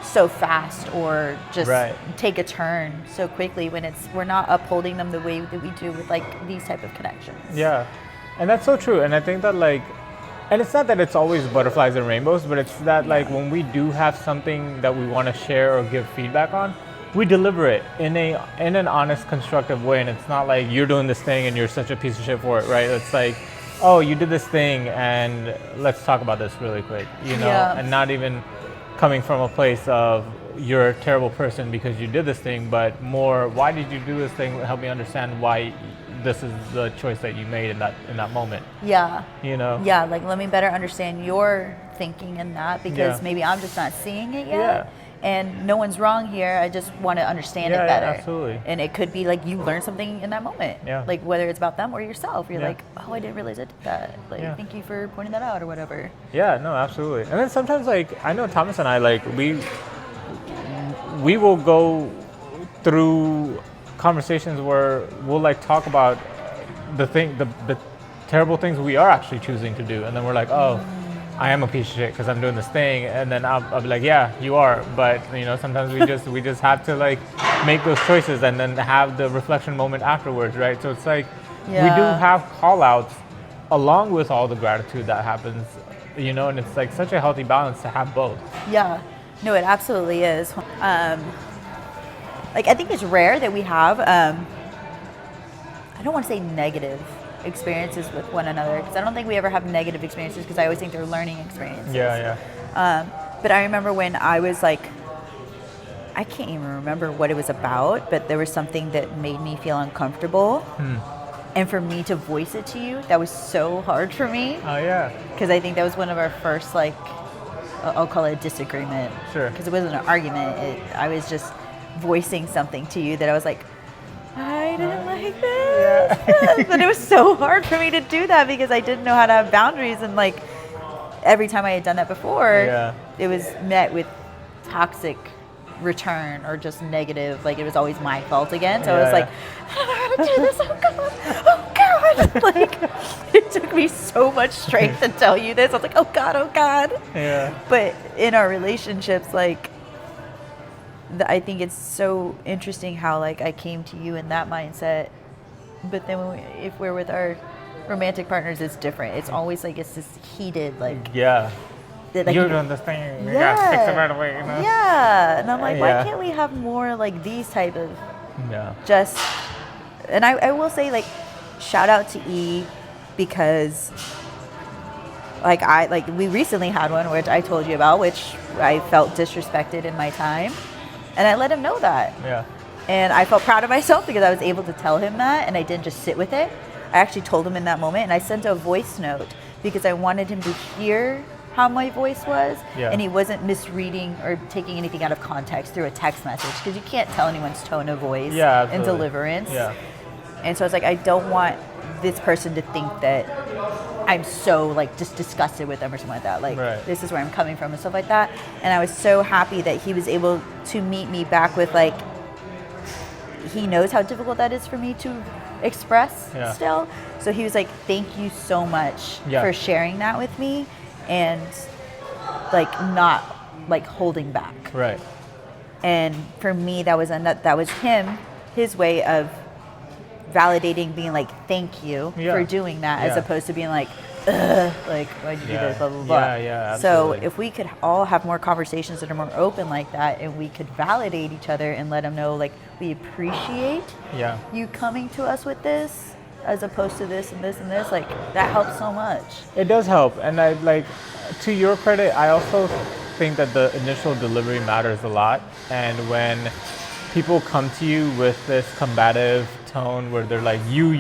so fast or just Right. take a turn so quickly when we're not upholding them the way that we do with like these type of connections. Yeah. And that's so true. And I think that like, and it's not that it's always butterflies and rainbows, but it's that like when we do have something that we want to share or give feedback on, we deliver it in an honest, constructive way. And it's not like you're doing this thing and you're such a piece of shit for it, right? It's like, oh, you did this thing and let's talk about this really quick, you know? Yeah. And not even coming from a place of you're a terrible person because you did this thing, but more, why did you do this thing? Help me understand why this is the choice that you made in that moment. Yeah. You know? Yeah, like let me better understand your thinking in that because maybe I'm just not seeing it yet. Yeah. And no one's wrong here. I just want to understand Yeah, it better. yeah, absolutely. And it could be like you learned something in that moment. Yeah. Like whether it's about them or yourself. You're Yeah. like, oh, I didn't realize I did that. Like, Yeah. thank you for pointing that out or whatever. Yeah, no, absolutely. And then sometimes like I know Thomas and I like we will go through conversations where we'll like talk about the terrible things we are actually choosing to do, and then we're like, oh, I am a piece of shit because I'm doing this thing, and then I'll be like, yeah, you are, but you know, sometimes we just have to like make those choices and then have the reflection moment afterwards, right? So it's like we do have call outs along with all the gratitude that happens, you know, and it's like such a healthy balance to have both. Yeah. No, it absolutely is. Like I think it's rare that we have I don't want to say negative experiences with one another because I don't think we ever have negative experiences because I always think they're learning experiences. Yeah. But I remember when I was like, I can't even remember what it was about, but there was something that made me feel uncomfortable. And for me to voice it to you, that was so hard for me. Oh yeah. Because I think that was one of our first, like, I'll call it a disagreement. Sure. Because it wasn't an argument. I was just voicing something to you that I was like, I didn't like this. Yeah. But it was so hard for me to do that because I didn't know how to have boundaries. And like every time I had done that before, it was met with toxic return or just negative. Like it was always my fault again. So I was like, I don't know how to do this. Oh God. Like it took me so much strength to tell you this. I was like, oh God. Yeah. But in our relationships, like, I think it's so interesting how like I came to you in that mindset, but then if we're with our romantic partners, it's different. It's always like it's this heated like like, you're doing this thing. You gotta fix it right away. You know? Yeah, and I'm like, why can't we have more like these type of just? And I will say like, shout out to E because like we recently had one which I told you about, which I felt disrespected in my time. And I let him know that. Yeah. And I felt proud of myself because I was able to tell him that, and I didn't just sit with it. I actually told him in that moment, and I sent a voice note because I wanted him to hear how my voice was, and he wasn't misreading or taking anything out of context through a text message, because you can't tell anyone's tone of voice and deliverance. Yeah. And so I was like, I don't want this person to think that I'm so like just disgusted with them or something like that. Like this is where I'm coming from and stuff like that. And I was so happy that he was able to meet me back with like, he knows how difficult that is for me to express still. So he was like, thank you so much for sharing that with me, and like not like holding back. Right. And for me, that was his way of validating, being like, thank you for doing that, as opposed to being like, ugh, like, why'd you do this, blah, blah, blah. So if we could all have more conversations that are more open like that, and we could validate each other and let them know, like, we appreciate you coming to us with this, as opposed to this and this and this, like, that helps so much. It does help. And I like, to your credit, I also think that the initial delivery matters a lot. And when people come to you with this combative tone where they're like, you,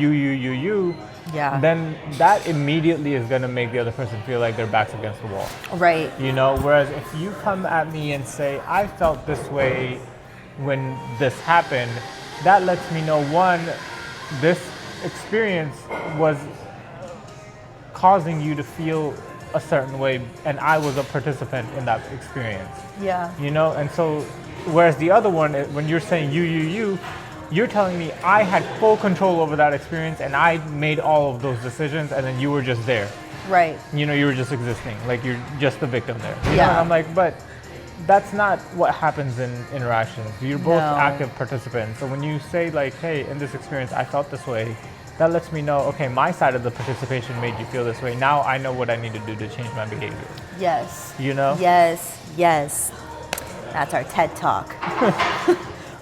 then that immediately is going to make the other person feel like their back's against the wall. Right. You know, whereas if you come at me and say, I felt this way when this happened, that lets me know, one, this experience was causing you to feel a certain way, and I was a participant in that experience. Yeah. You know, and so, whereas the other one, when you're saying you're telling me I had full control over that experience, and I made all of those decisions, and then you were just there. Right. You know, you were just existing, like you're just the victim there. You know? Yeah. And I'm like, but that's not what happens in interactions. You're both active participants. So when you say like, hey, in this experience, I felt this way, that lets me know, okay, my side of the participation made you feel this way. Now I know what I need to do to change my behavior. Yes. You know? Yes. That's our TED Talk.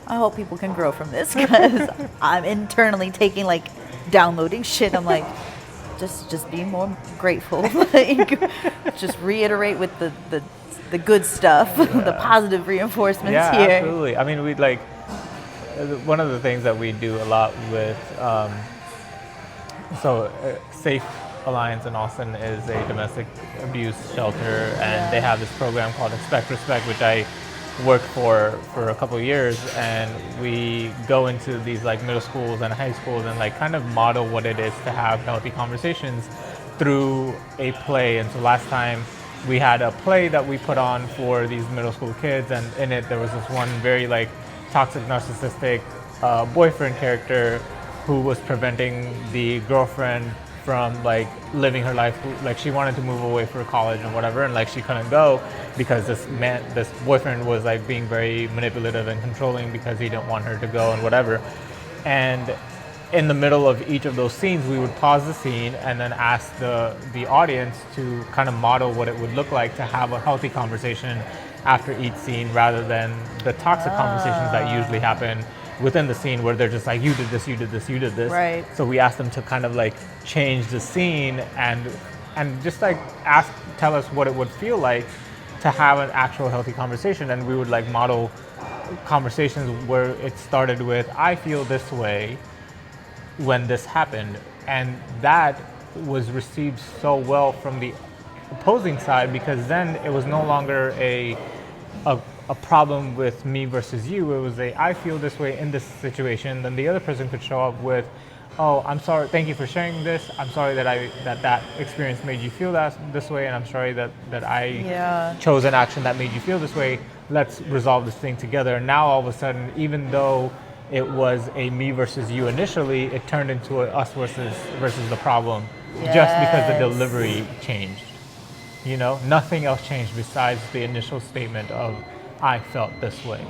I hope people can grow from this, because I'm internally taking, like, downloading shit. I'm like, just be more grateful. Like, just reiterate with the good stuff, the positive reinforcements here. Yeah, absolutely. I mean, we like, one of the things that we do a lot with, Safe Alliance in Austin is a domestic abuse shelter, and they have this program called Expect Respect, which I worked for a couple of years, and we go into these like middle schools and high schools and like kind of model what it is to have healthy conversations through a play. And so last time we had a play that we put on for these middle school kids, and in it there was this one very like toxic, narcissistic boyfriend character who was preventing the girlfriend from like living her life. Like, she wanted to move away for college and whatever, and like she couldn't go because this boyfriend was like being very manipulative and controlling because he didn't want her to go and whatever. And in the middle of each of those scenes, we would pause the scene and then ask the audience to kind of model what it would look like to have a healthy conversation after each scene, rather than the toxic conversations that usually happen within the scene where they're just like, you did this, you did this, you did this. Right. So we asked them to kind of like change the scene and just like tell us what it would feel like to have an actual healthy conversation. And we would like model conversations where it started with, I feel this way when this happened. And that was received so well from the opposing side, because then it was no longer a problem with me versus you. It was I feel this way in this situation. Then the other person could show up with, oh, I'm sorry, thank you for sharing this. I'm sorry that experience made you feel this way, and I'm sorry that I chose an action that made you feel this way. Let's resolve this thing together. And now all of a sudden, even though it was a me versus you initially, it turned into a us versus the problem, just because the delivery changed. You know, nothing else changed besides the initial statement of, I felt this way.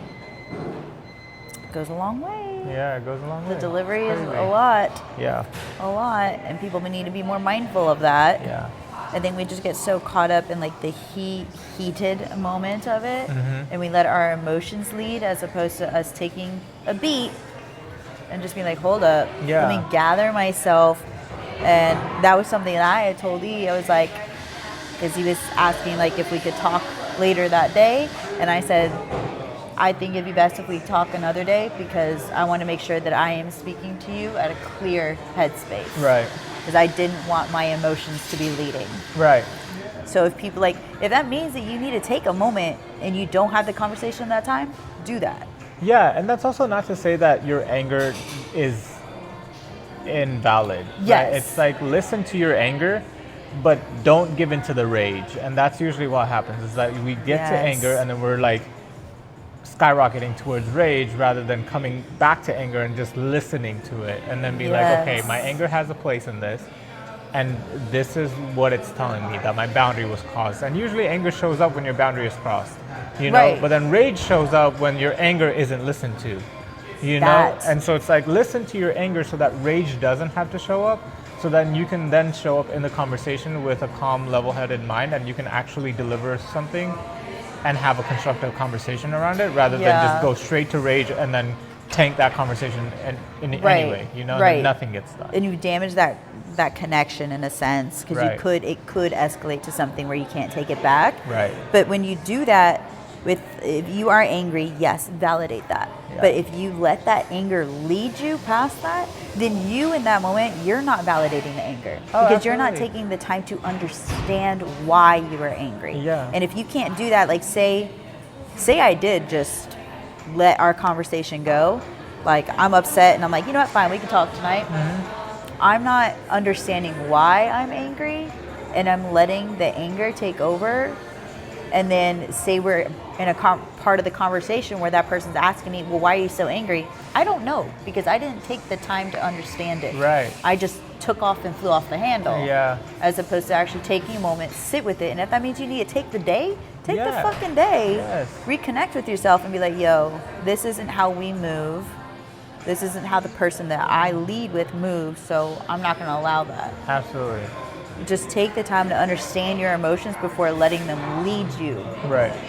It goes a long way. Yeah, it goes a long way. The delivery is a lot. Yeah. A lot. And people need to be more mindful of that. Yeah. I think we just get so caught up in like the heated moment of it, and we let our emotions lead, as opposed to us taking a beat and just being like, hold up, let me gather myself. And that was something that I had told E. I was like, because he was asking like if we could talk later that day, and I said, I think it'd be best if we talk another day because I want to make sure that I am speaking to you at a clear headspace. Right. Because I didn't want my emotions to be leading. Right. So if people if that means that you need to take a moment and you don't have the conversation at that time, do that. Yeah, and that's also not to say that your anger is invalid. Yes. Right? It's like listen to your anger, but don't give in to the rage. And that's usually what happens is that we get to anger and then we're like skyrocketing towards rage rather than coming back to anger and just listening to it and then be like, okay, my anger has a place in this. And this is what it's telling me, that my boundary was crossed. And usually anger shows up when your boundary is crossed, you know? Right. But then rage shows up when your anger isn't listened to, you know? And so it's like, listen to your anger so that rage doesn't have to show up, so then you can then show up in the conversation with a calm, level-headed mind, and you can actually deliver something and have a constructive conversation around it, rather than just go straight to rage and then tank that conversation in any way, you know? Then nothing gets done. And you damage that connection in a sense, because it could escalate to something where you can't take it back. Right. But when you do that, if you are angry, yes, validate that. Yeah. But if you let that anger lead you past that, then you in that moment, you're not validating the anger. Because you're not taking the time to understand why you were angry. Yeah. And if you can't do that, like say I did just let our conversation go, like I'm upset and I'm like, you know what, fine, we can talk tonight. Mm-hmm. I'm not understanding why I'm angry, and I'm letting the anger take over. And then say we're in a part of the conversation where that person's asking me, well, why are you so angry? I don't know, because I didn't take the time to understand it. Right. I just took off and flew off the handle. Yeah. As opposed to actually taking a moment, sit with it. And if that means you need to take the day, take the fucking day. Yes. Reconnect with yourself and be like, yo, this isn't how we move. This isn't how the person that I lead with moves, so I'm not going to allow that. Absolutely. Just take the time to understand your emotions before letting them lead you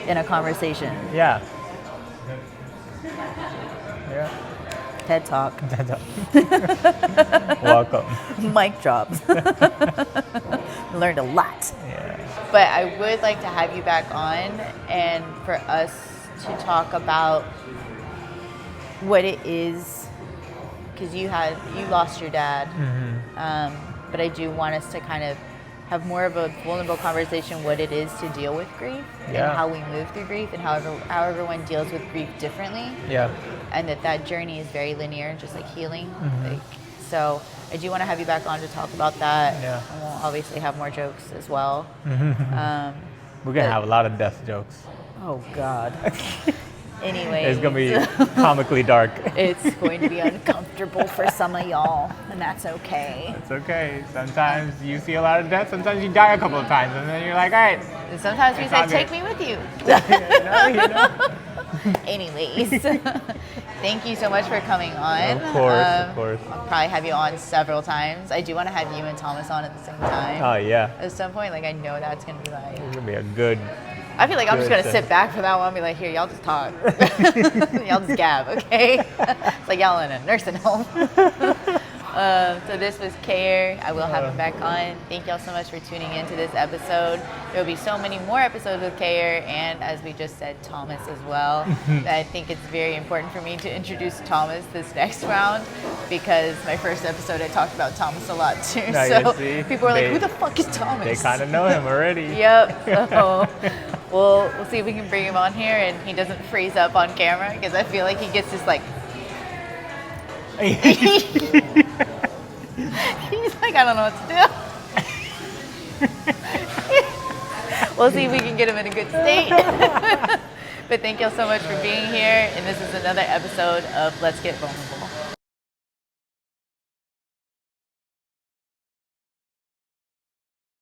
in a conversation. Yeah. Yeah. TED Talk. TED Talk. Welcome. Mic drop. Learned a lot. Yeah. But I would like to have you back on and for us to talk about what it is, because you lost your dad. Mm-hmm. But I do want us to kind of have more of a vulnerable conversation what it is to deal with grief and how we move through grief and how everyone deals with grief differently. Yeah. And that journey is very linear, just like healing. Mm-hmm. So I do want to have you back on to talk about that. Yeah. And we'll obviously have more jokes as well. Mm-hmm. We're going to have a lot of death jokes. Oh, God. Anyway, it's going to be comically dark. It's going to be uncomfortable for some of y'all, and that's okay. It's okay. Sometimes you see a lot of death, sometimes you die a couple of times, and then you're like, all right. And sometimes we say, take me with you. you know. Anyways, thank you so much for coming on. Of course. I'll probably have you on several times. I do want to have you and Thomas on at the same time. Oh, yeah. At some point, I know that's going to be It's going to be a good... I feel like I'm just going to sit back for that one and be like, here, y'all just talk. Y'all just gab, okay? It's like y'all in a nursing home. So this was Kayur. I will have him back on. Thank y'all so much for tuning into this episode. There will be so many more episodes with Kayur, and as we just said, Thomas as well. I think it's very important for me to introduce Thomas this next round, because my first episode I talked about Thomas a lot too. So people are like, who the fuck is Thomas? They kind of know him already. Yep. So we'll see if we can bring him on here and he doesn't freeze up on camera, because I feel like he gets this like... He's like, I don't know what to do. We'll see if we can get him in a good state. But thank y'all so much for being here. And this is another episode of Let's Get Vulnerable.